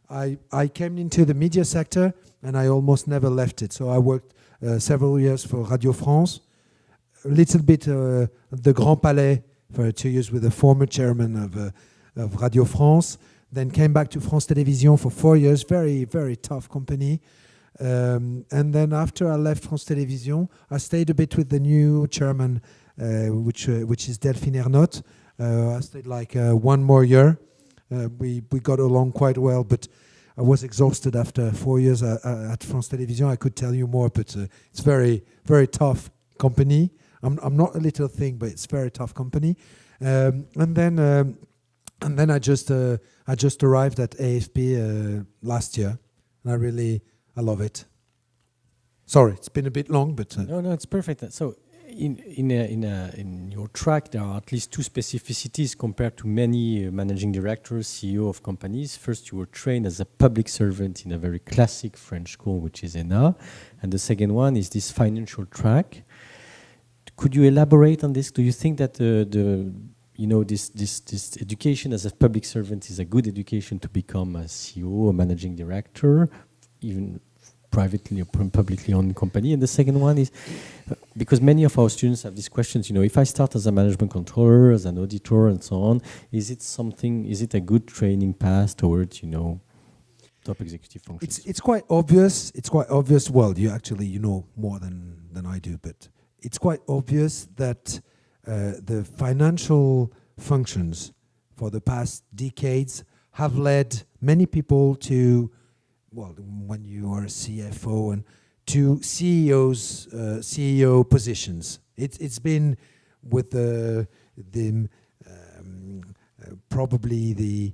I came into the media sector and I almost never left it. So I worked several years for Radio France, a little bit at the Grand Palais for 2 years with the former chairman of Radio France, then came back to France Télévisions for 4 years, very, very tough company. And then after I left France Télévisions, I stayed a bit with the new chairman, which is Delphine Ernotte. I stayed like 1 more year. We got along quite well, but I was exhausted after 4 years at France Télévisions. I could tell you more, but it's very, very tough company. I'm not a little thing, but it's very tough company. And then I just arrived at AFP last year, and I love it. Sorry, it's been a bit long, but no, it's perfect. So, in your track, there are at least 2 specificities compared to many managing directors, CEO of companies. First, you were trained as a public servant in a very classic French school, which is ENA, and the second one is this financial track. Could you elaborate on this? Do you think that this education as a public servant is a good education to become a CEO, a managing director, even privately or publicly owned company? And the second one is, because many of our students have these questions, if I start as a management controller, as an auditor and so on, is it a good training path towards, top executive functions? It's quite obvious. Well, you know more than I do, but it's quite obvious that the financial functions for the past decades have led many people to, when you are a CFO, and to CEO positions. It's been with probably the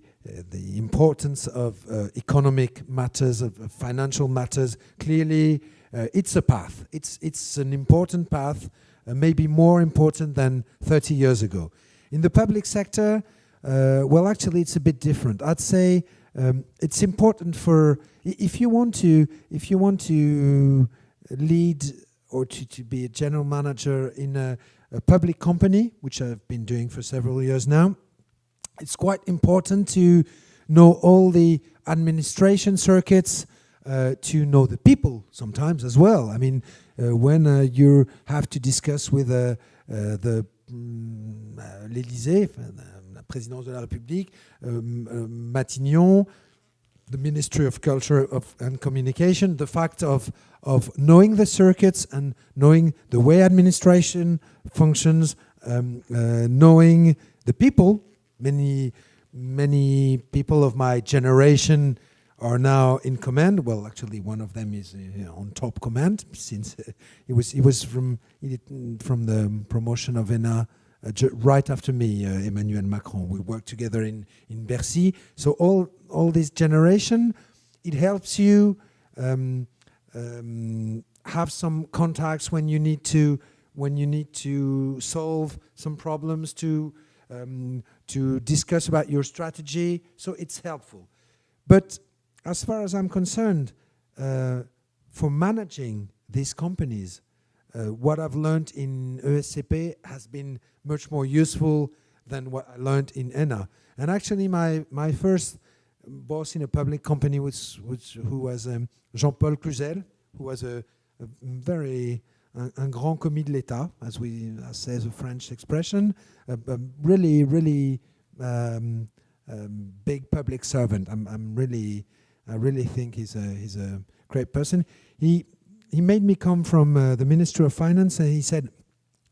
importance of economic matters, of financial matters. Clearly, it's a path. It's an important path, maybe more important than 30 years ago. In the public sector, actually, it's a bit different. I'd say it's important for if you want to lead or to be a general manager in a public company, which I've been doing for several years now. It's quite important to know all the administration circuits, to know the people sometimes as well. I mean, when you have to discuss with the l'Élysée, la présidence de la République, Matignon, the Ministry of Culture and Communication, the fact of knowing the circuits and knowing the way administration functions, knowing the people. Many people of my generation are now in command. Well, actually, one of them is on top command since he was from the promotion of ENA right after me, Emmanuel Macron. We worked together in Bercy. So all this generation, it helps you have some contacts when you need to solve some problems, to discuss about your strategy. So it's helpful. But as far as I'm concerned, for managing these companies, what I've learned in ESCP has been much more useful than what I learned in ENA. And actually, my first boss in a public company who was Jean-Paul Cluzel, who was a very un grand commis de l'État, as says a French expression, a really big public servant. I really think he's a great person. He made me come from the Ministry of Finance, and he said,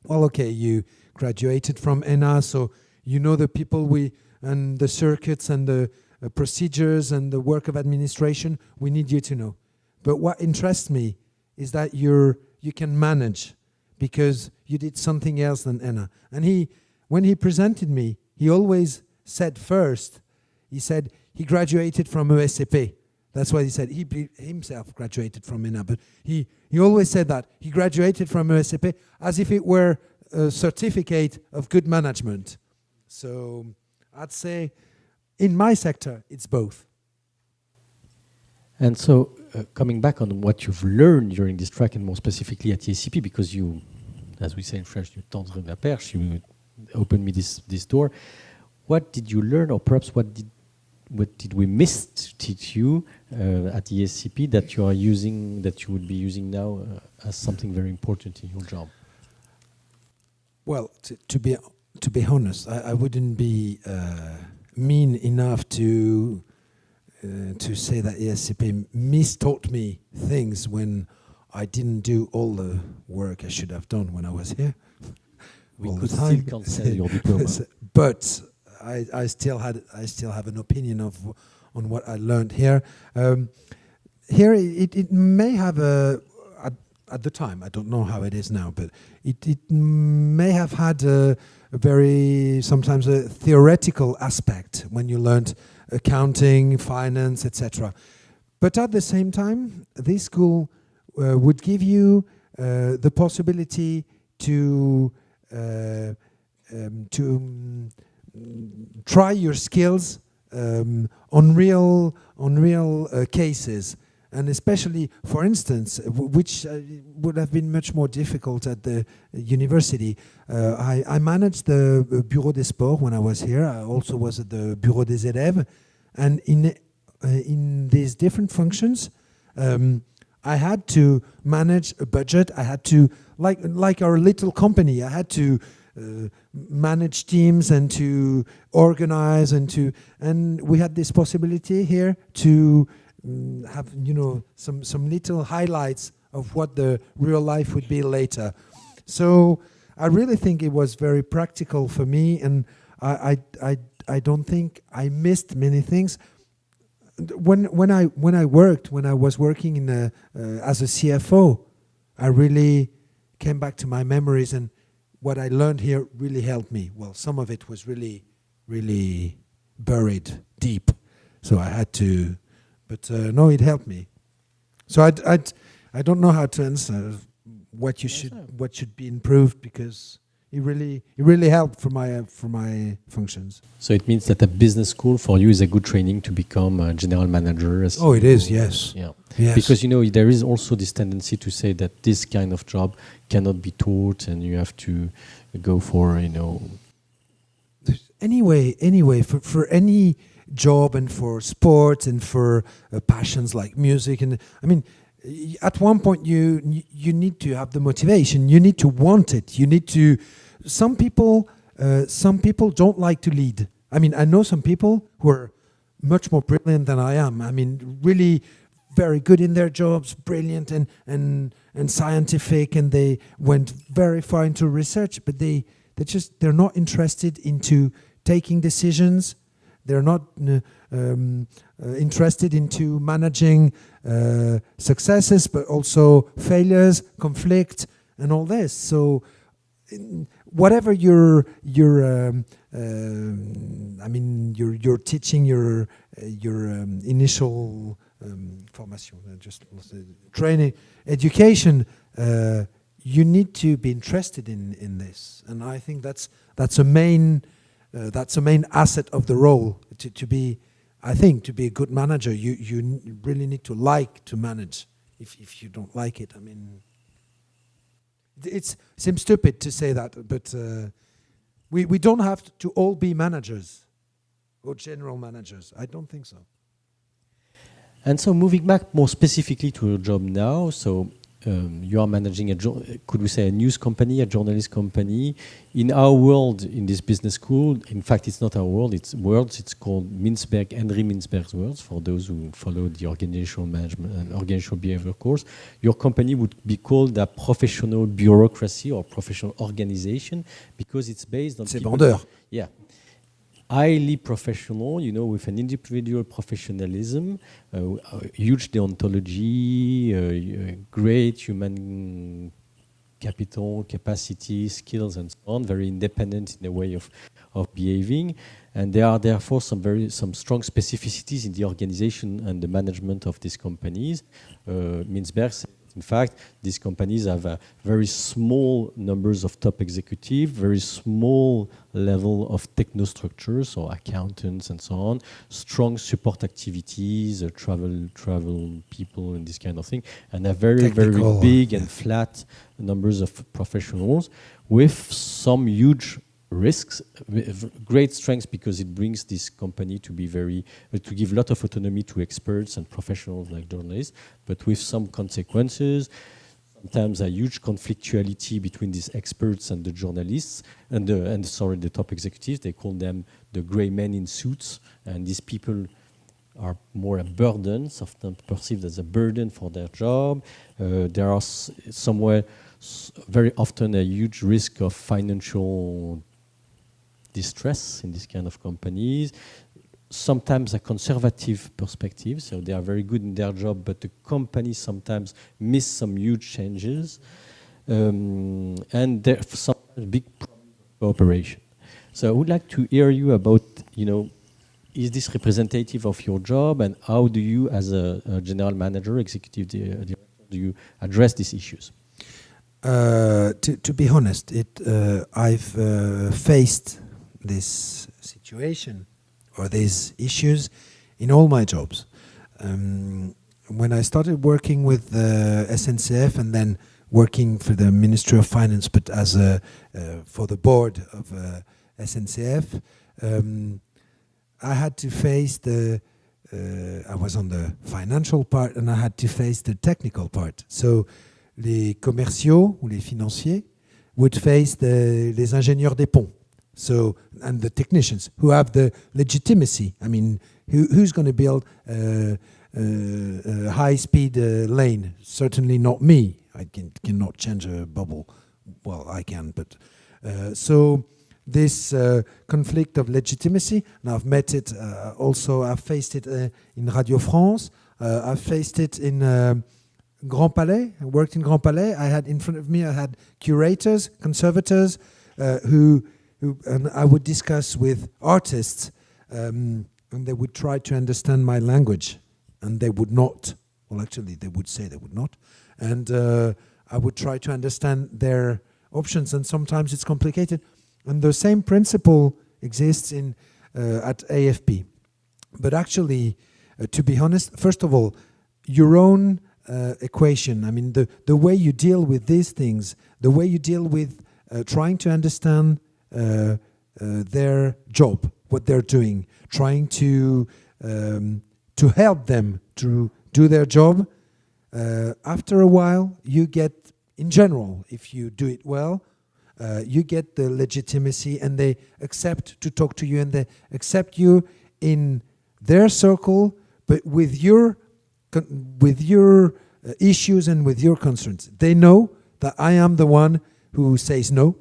well, okay, you graduated from ENA, so you know the people and the circuits and the procedures and the work of administration. We need you to know. But what interests me is that you can manage because you did something else than ENA. And when he presented me, he always said first, he said he graduated from ESCP. That's what he said. He himself graduated from ENA, but he always said that. He graduated from ESCP as if it were a certificate of good management. So I'd say in my sector, it's both. And so, coming back on what you've learned during this track, and more specifically at ESCP, because you, as we say in French, you tendre la perche, you opened me this door. What did you learn, or perhaps what did we miss to teach you at ESCP that you are using, that you would be using now as something very important in your job? Well, to be honest, I wouldn't be mean enough to say that ESCP mistaught me things when I didn't do all the work I should have done when I was here. We could still cancel your diploma. But I still have an opinion on what I learned here. Here it may have at the time, I don't know how it is now, but it may have had a very, sometimes a theoretical aspect when you learned accounting, finance, etc. But at the same time, this school would give you the possibility to try your skills on real cases. And especially, for instance, which would have been much more difficult at the university. I managed the Bureau des Sports when I was here. I also was at the Bureau des élèves. And in these different functions, I had to manage a budget. I had to, like our little company, I had to manage teams and to organize and we had this possibility here to have some little highlights of what the real life would be later. So I really think it was very practical for me, and I don't think I missed many things. When I was working in as a CFO, I really came back to my memories, and what I learned here really helped me. Well, some of it was really, really buried deep, so I had to. But no, it helped me. So I don't know how to answer what should be improved, because it really helped for my functions. So it means that a business school for you is a good training to become a general manager. Oh, it is, yes. Yeah. Yes. Because there is also this tendency to say that this kind of job cannot be taught, and you have to go for Anyway, for any job and for sports and for passions like music, and I mean, at one point you need to have the motivation. You need to want it. You need to. Some people don't like to lead. I mean, I know some people who are much more brilliant than I am. I mean, really very good in their jobs, brilliant and scientific, and they went very far into research, but they're not interested into taking decisions. They're not interested into managing successes, but also failures, conflict, and all this. So, whatever you're teaching your initial formation, training, education, you need to be interested in this, and I think that's a main asset of the role. To be a good manager, you really need to like to manage. If you don't like it, I mean, it seems stupid to say that, but we don't have to all be managers or general managers. I don't think so. And so, moving back more specifically to your job now, so you are managing could we say a news company, a journalist company. In our world, in this business school, in fact, it's not our world, it's worlds. It's called Henry Mintzberg's Worlds, for those who follow the organizational management and organizational behavior course. Your company would be called a professional bureaucracy or professional organization, because it's based on C'est vendeur. Yeah. Highly professional, with an individual professionalism, huge deontology, great human capital, capacity, skills, and so on, very independent in the way of behaving. And there are therefore some strong specificities in the organization and the management of these companies. Mintzberg said, in fact, these companies have very small numbers of top executives, very small level of technostructures, so accountants and so on, strong support activities, travel people and this kind of thing, and a very big and flat numbers of professionals with some huge risks, great strengths, because it brings this company to be to give a lot of autonomy to experts and professionals like journalists, but with some consequences. Sometimes a huge conflictuality between these experts and the journalists and the top executives. They call them the grey men in suits, and these people are more a burden, often perceived as a burden for their job. There are very often a huge risk of financial distress in this kind of companies. Sometimes a conservative perspective, so they are very good in their job, but the companies sometimes miss some huge changes, and there are some big problems of cooperation. So I would like to hear you about, is this representative of your job, and how do you, as a general manager, executive director, do you address these issues? To be honest, I've faced this situation or these issues in all my jobs. When I started working with SNCF and then working for the Ministry of Finance, but as for the board of SNCF, I had to face I was on the financial part and I had to face the technical part. So les commerciaux ou les financiers would face les ingénieurs des ponts. So, and the technicians who have the legitimacy. I mean, who's going to build a high-speed lane? Certainly not me. I cannot change a bubble. Well, I can, but so this conflict of legitimacy, and I've met it also. I've faced it in Radio France. I've faced it in Grand Palais. I worked in Grand Palais. I had in front of me, I had curators, conservators, who and I would discuss with artists, and they would try to understand my language, and they would not. Well, actually, they would say they would not, and I would try to understand their options, and sometimes it's complicated. And the same principle exists at AFP. But actually, to be honest, first of all, your own equation. I mean, the way you deal with these things, the way you deal with trying to understand their job, what they're doing, trying to help them to do their job. After a while, you get, in general, if you do it well, you get the legitimacy, and they accept to talk to you, and they accept you in their circle, but with your issues and with your concerns. They know that I am the one who says no.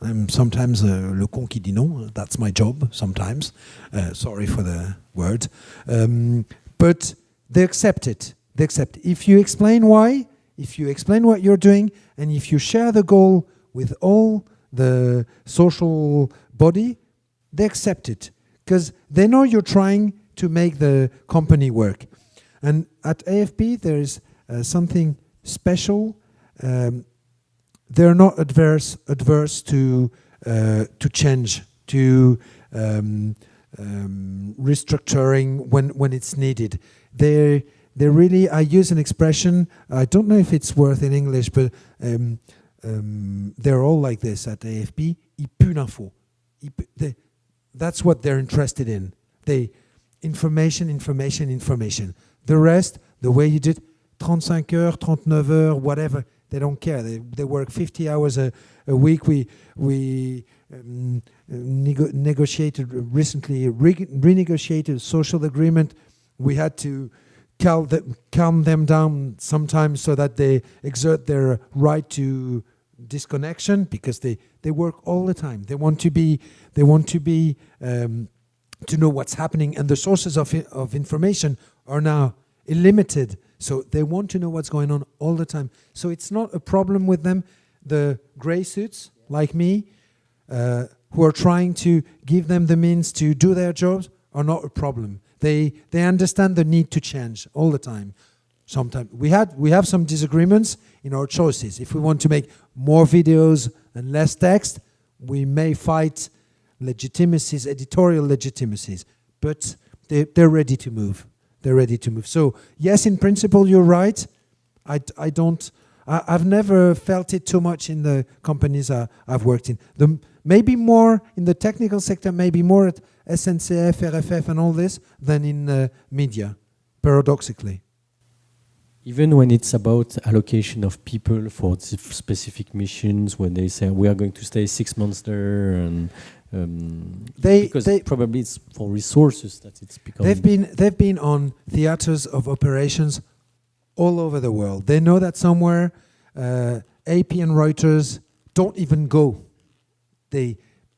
I'm sometimes le con qui dit non. That's my job sometimes. Sorry for the word. But they accept it. They accept it. If you explain why, if you explain what you're doing, and if you share the goal with all the social body, they accept it. Because they know you're trying to make the company work. And at AFP, there is something special. They're not adverse to change, to restructuring when it's needed. They really, I use an expression, I don't know if it's worth in English, but they're all like this at AFP. Ils puent l'info. That's what they're interested in. Information. The rest, the way you did, 35 heures, 39 heures, whatever, they don't care. They work 50 hours a week. We negotiated recently, renegotiated a social agreement. We had to calm them down sometimes so that they exert their right to disconnection, because they work all the time. They want to be to know what's happening, and the sources of information are now illimited. So they want to know what's going on all the time. So it's not a problem with them. the grey suits like me, who are trying to give them the means to do their jobs, are not a problem. They understand the need to change all the time. Sometimes we have some disagreements in our choices. If we want to make more videos and less text, we may fight legitimacies, editorial legitimacies, but they're ready to move. They're ready to move. So yes, in principle, you're right. I've never felt it too much in the companies I've worked in. Maybe more in the technical sector, maybe more at SNCF, RFF and all this than in media, paradoxically. Even when it's about allocation of people for specific missions, when they say we are going to stay 6 months there, and because probably it's for resources that it's becoming. They've been on theaters of operations all over the world. They know that somewhere AP and Reuters don't even go.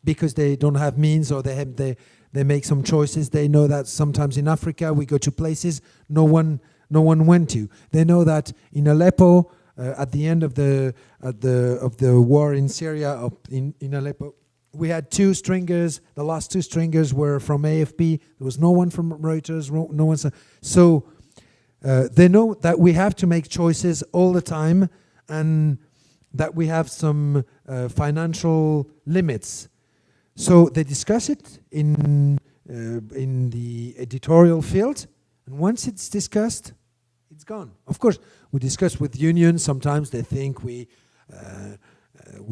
Because they don't have means, or they make some choices. They know that sometimes in Africa we go to places no one went to. They know that in Aleppo, at the end of the war in Syria, in Aleppo, we had 2 stringers. The last 2 stringers were from AFP. There was no one from Reuters. No one. So they know that we have to make choices all the time, and that we have some financial limits. So they discuss it in the editorial field, and once it's discussed, it's gone. Of course, we discuss with unions. Sometimes they think we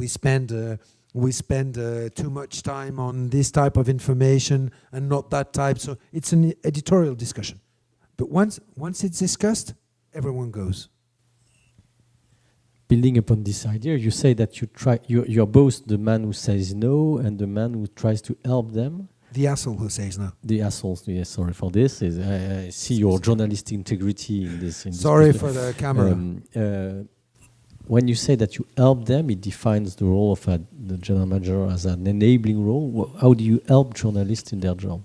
spend too much time on this type of information and not that type. So it's an editorial discussion. But once it's discussed, everyone goes. Building upon this idea, you say that you're both the man who says no and the man who tries to help them. The asshole who says no. The asshole, yes, sorry for this. I see your journalistic integrity in this. Sorry for the camera. When you say that you help them, it defines the role of the general manager as an enabling role. How do you help journalists in their job?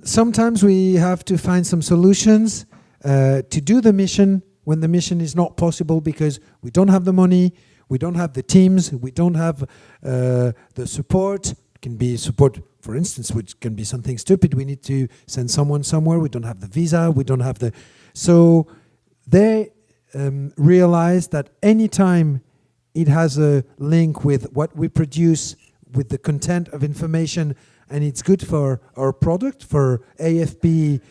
Sometimes we have to find some solutions to do the mission when the mission is not possible because we don't have the money, we don't have the teams, we don't have the support. It can be support, for instance, which can be something stupid. We need to send someone somewhere. We don't have the visa. We don't have the... So they realize that anytime it has a link with what we produce, with the content of information, and it's good for our product, for AFP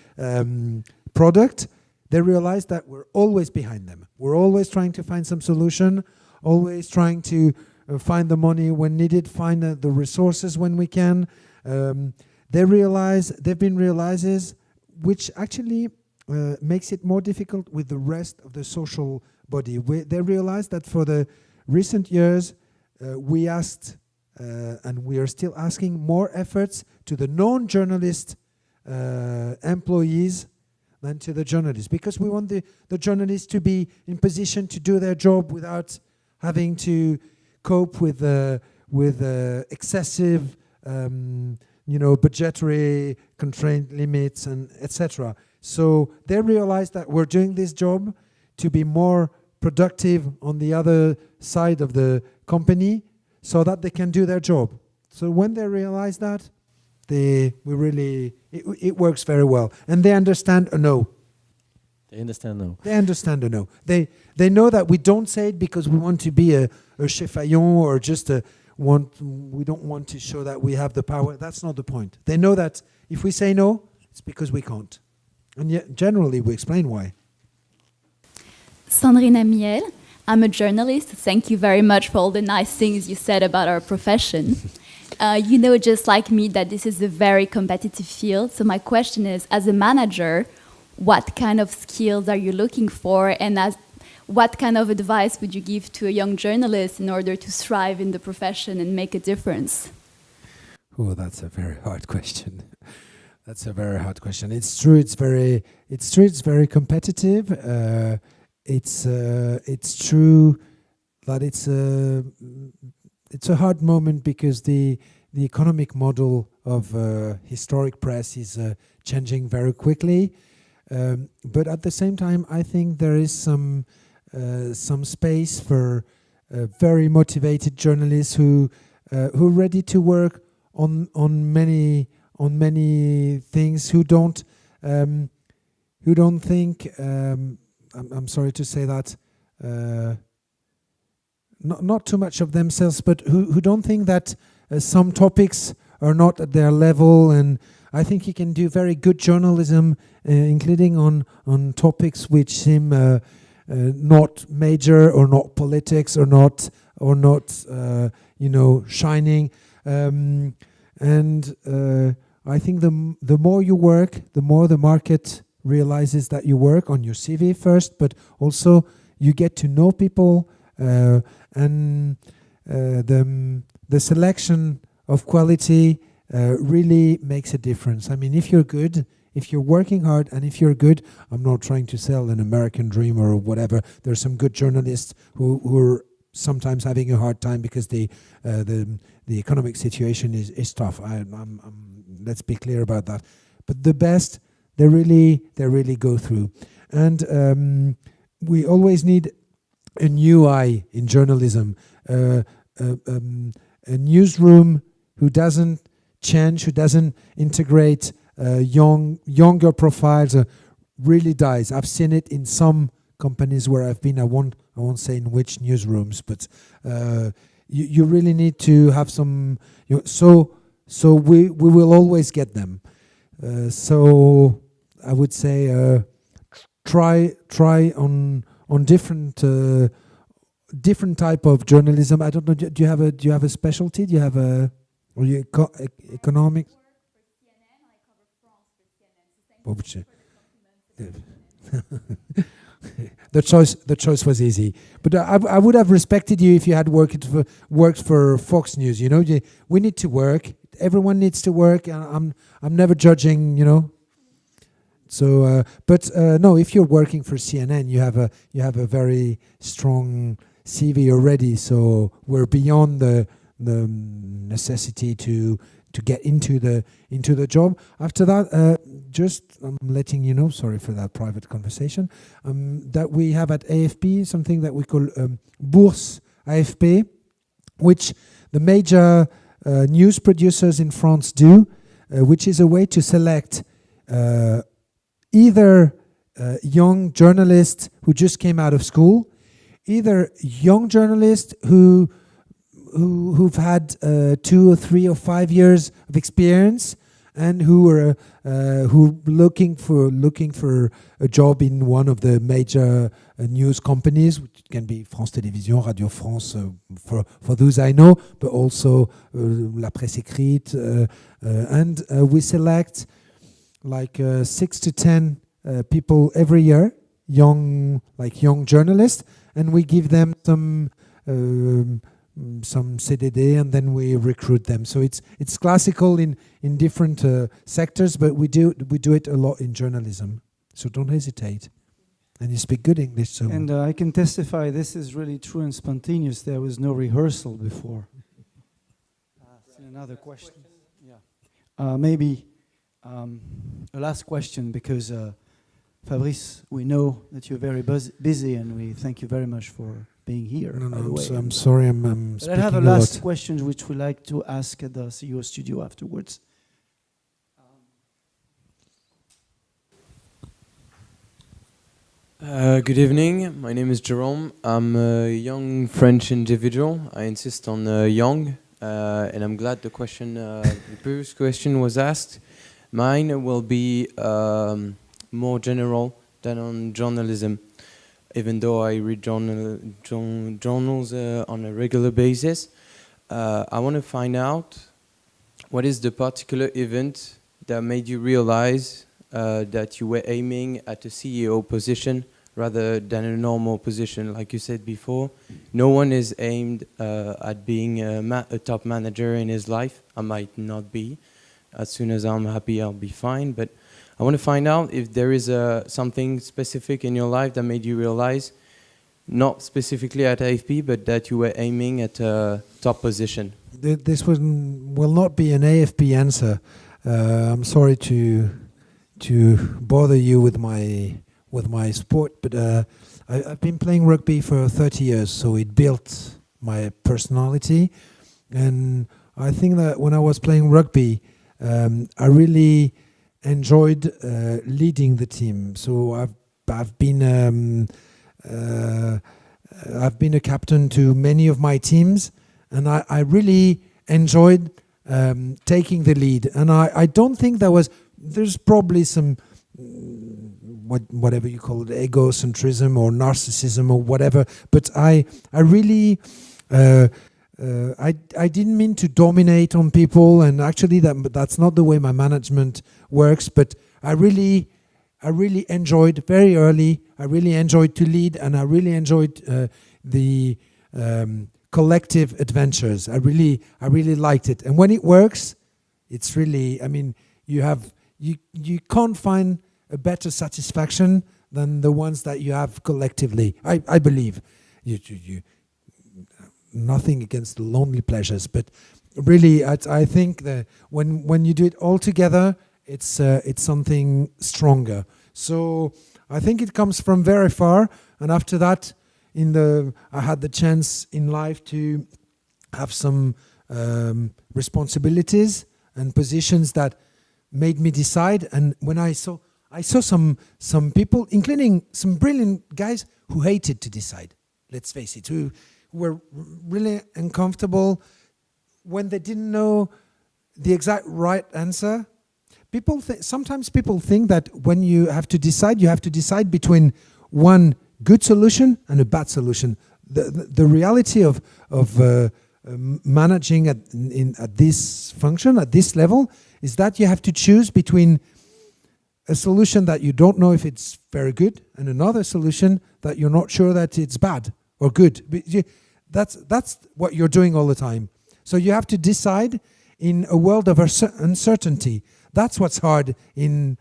product, they realize that we're always behind them. We're always trying to find some solution, always trying to find the money when needed, find the resources when we can. They've been realizes, which actually makes it more difficult with the rest of the social body. They realized that for the recent years, we asked, and we are still asking, more efforts to the non-journalist employees than to the journalists, because we want the journalists to be in position to do their job without having to cope with excessive, budgetary constraint limits and etc. So they realize that we're doing this job to be more productive on the other side of the company, so that they can do their job. So when they realize that, it works very well, and they understand a no. They understand no. They understand a no. They know that we don't say it because we want to be a cheffaillon or just we don't want to show that we have the power. That's not the point. They know that if we say no, it's because we can't. And yet, generally, we explain why. Sandrine Amiel, I'm a journalist. Thank you very much for all the nice things you said about our profession. You know, just like me, that this is a very competitive field. So my question is, as a manager, what kind of skills are you looking for? And what kind of advice would you give to a young journalist in order to thrive in the profession and make a difference? Oh, that's a very hard question. That's a very hard question. It's true. It's very competitive. It's true that it's a hard moment because the economic model of historic press is changing very quickly. But at the same time, I think there is some space for very motivated journalists who are ready to work on many things, who don't think. I'm sorry to say that. Not too much of themselves, but who don't think that some topics are not at their level. And I think you can do very good journalism, including on topics which seem not major or not politics or not shining. And I think the more you work, the more the market realizes that you work on your CV first, but also you get to know people. And the selection of quality really makes a difference. I mean, if you're good, if you're working hard, and if you're good, I'm not trying to sell an American dream or whatever. There's some good journalists who are sometimes having a hard time because the economic situation is tough. Let's be clear about that. But the best, they really go through. And we always need a new eye in journalism, a newsroom who doesn't change, who doesn't integrate younger profiles, really dies. I've seen it in some companies where I've been. I won't say in which newsrooms, but you really need to have some. So we will always get them. So I would say try on different type of journalism. I don't know. Do you have a specialty? Do you have economics? The choice was easy, but I would have respected you if you had worked for Fox News. We need to work. Everyone needs to work. I'm never judging. So, but no, if you're working for CNN, you have a very strong CV already. So we're beyond the necessity to get into the job. After that, I'm letting you know. Sorry for that private conversation. That we have at AFP something that we call Bourse AFP, which the major news producers in France do, which is a way to select either young journalists who just came out of school, either young journalists who've had 2 or 3 or 5 years of experience and who are looking for a job in one of the major news companies, which can be France Télévisions, Radio France, for those I know, but also La Presse Écrite, and we select like 6 to 10 people every year, young journalists, and we give them some CDD, and then we recruit them. So it's classical in different sectors, but we do it a lot in journalism. So don't hesitate, and you speak good English. So and I can testify this is really true and spontaneous. There was no rehearsal before. Another question. Yeah, maybe a last question, because Fabrice, we know that you're very busy, and we thank you very much for being here. No, I'm sorry, I'm speaking I have a lot. last question which we like to ask at the CEO studio afterwards. Good evening, my name is Jerome. I'm a young French individual. I insist on young, and I'm glad the previous question was asked. Mine will be more general than on journalism. Even though I read journals on a regular basis, I want to find out what is the particular event that made you realize that you were aiming at a CEO position rather than a normal position. Like you said before, no one is aimed at being a top manager in his life. I might not be. As soon as I'm happy, I'll be fine. But I want to find out if there is something specific in your life that made you realize, not specifically at AFP, but that you were aiming at a top position. This will not be an AFP answer. I'm sorry to bother you with my sport, but I've been playing rugby for 30 years, so it built my personality. And I think that when I was playing rugby, I really enjoyed leading the team. So I've been a captain to many of my teams, and I really enjoyed taking the lead. And I don't think there's probably some whatever you call it, egocentrism or narcissism or whatever. But I really I didn't mean to dominate on people, and actually that's not the way my management works. But I really enjoyed very early. I really enjoyed to lead, and I really enjoyed the collective adventures. I really liked it. And when it works, it's really. I mean, you can't find a better satisfaction than the ones that you have collectively. I believe. You nothing against the lonely pleasures, but really, I think that when you do it all together, it's something stronger. So I think it comes from very far. And after that, I had the chance in life to have some responsibilities and positions that made me decide. And when I saw some people, including some brilliant guys who hated to decide. Let's face it, who were really uncomfortable when they didn't know the exact right answer. Sometimes people think that when you have to decide between one good solution and a bad solution. The reality of managing at this function, at this level, is that you have to choose between a solution that you don't know if it's very good and another solution that you're not sure that it's bad or good. That's what you're doing all the time. So you have to decide in a world of uncertainty. That's what's hard in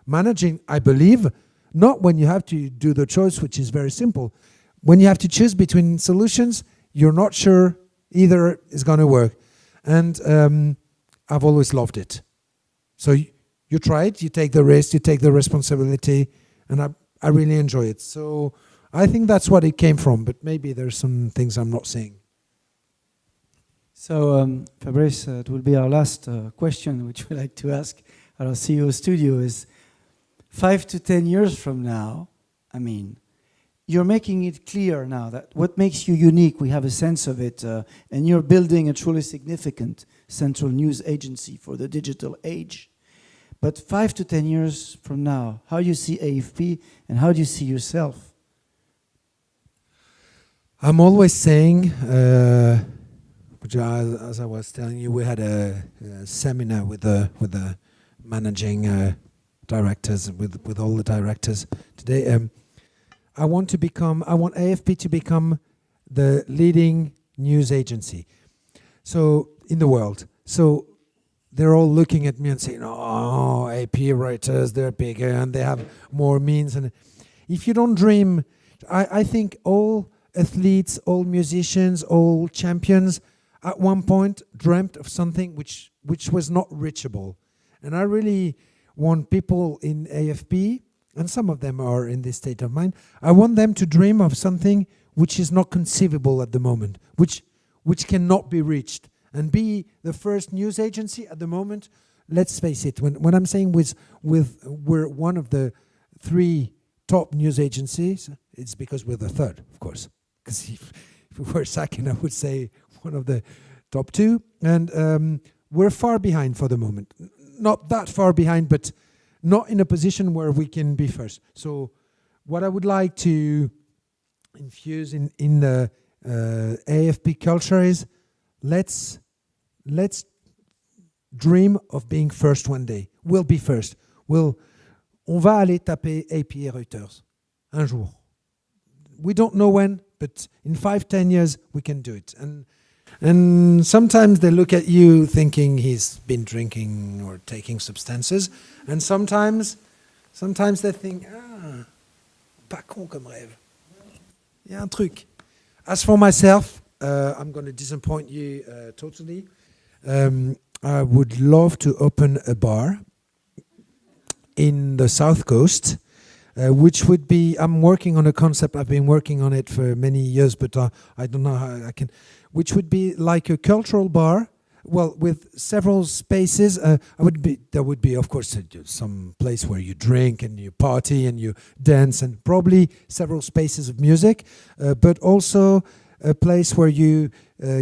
managing, I believe. Not when you have to do the choice, which is very simple. When you have to choose between solutions, you're not sure either is going to work. And I've always loved it. So you try it, you take the risk, you take the responsibility, and I really enjoy it. So I think that's what it came from, but maybe there's some things I'm not saying. So Fabrice, it will be our last question, which we like to ask at our CEO studio is, 5 to 10 years from now, I mean, you're making it clear now that what makes you unique, we have a sense of it, and you're building a truly significant central news agency for the digital age. But 5 to 10 years from now, how do you see AFP and how do you see yourself? I'm always saying, which as I was telling you, we had a seminar with the managing directors, with all the directors today. I want AFP to become the leading news agency. So in the world. So they're all looking at me and saying, "Oh, AP writers, they're bigger and they have more means." And if you don't dream, I think all athletes, all musicians, all champions, at one point dreamt of something which was not reachable. And I really want people in AFP, and some of them are in this state of mind, I want them to dream of something which is not conceivable at the moment, which cannot be reached. And be the first news agency at the moment. Let's face it, when I'm saying we're one of the 3 top news agencies, it's because we're the 3rd, of course. Because if we were second, I would say one of the top 2. And we're far behind for the moment. Not that far behind, but not in a position where we can be first. So what I would like to infuse in the AFP culture is let's dream of being first one day. We'll be first. On va aller taper AP et Reuters un jour. We don't know when, but in 5-10 years we can do it. And sometimes they look at you thinking he's been drinking or taking substances, and sometimes they think, pas con comme rêve. Il y a un truc. As for myself, I'm going to disappoint you totally. I would love to open a bar in the South Coast which would be, I'm working on a concept, I've been working on it for many years, but I don't know how I can, which would be like a cultural bar, well, with several spaces. There would be, of course, some place where you drink and you party and you dance, and probably several spaces of music, but also a place where you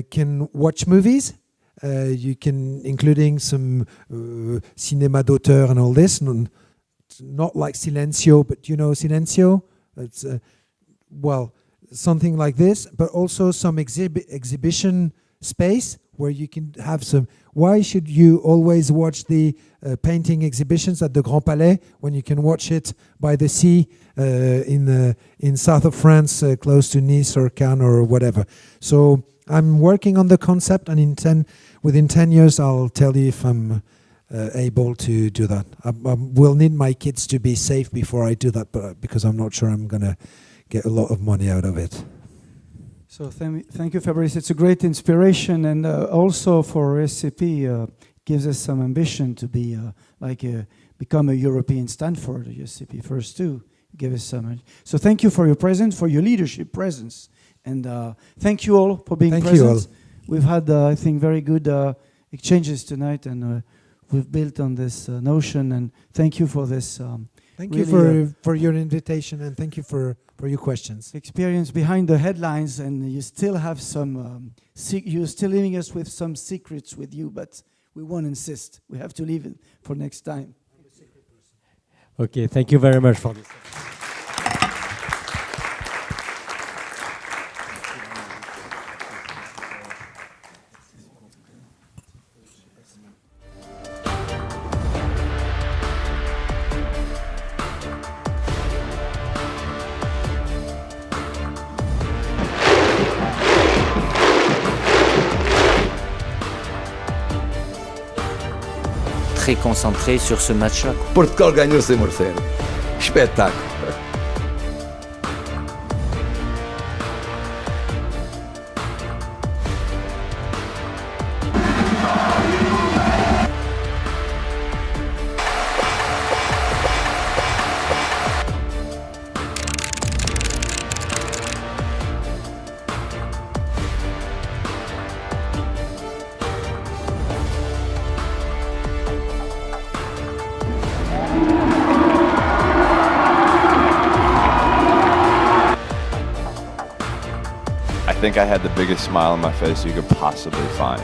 can watch movies. You can, including some cinéma d'auteur and all this. Not like Silencio, but you know Silencio? It's, well, something like this, but also some exhibition space where you can have some. Why should you always watch the painting exhibitions at the Grand Palais when you can watch it by the sea in south of France, close to Nice or Cannes or whatever? So I'm working on the concept, and within 10 years I'll tell you if I'm able to do that. I will need my kids to be safe before I do that, but because I'm not sure I'm going to get a lot of money out of it. So thank you, Fabrice. It's a great inspiration, and also for ESCP, gives us some ambition to be become a European Stanford. ESCP first too give us some. So thank you for your presence, for your leadership presence, and thank you all for being present. Thank you all. We've had, I think, very good exchanges tonight, and we've built on this notion. And thank you for this. Thank really, you for your invitation, and thank you for your questions. Experience behind the headlines, and you still have some. You're still leaving us with some secrets with you, but we won't insist. We have to leave it for next time. Okay, thank you very much for this. Très concentré sur ce match-là. Portugal ganhou sem merecer. Espetáculo. I think I had the biggest smile on my face you could possibly find.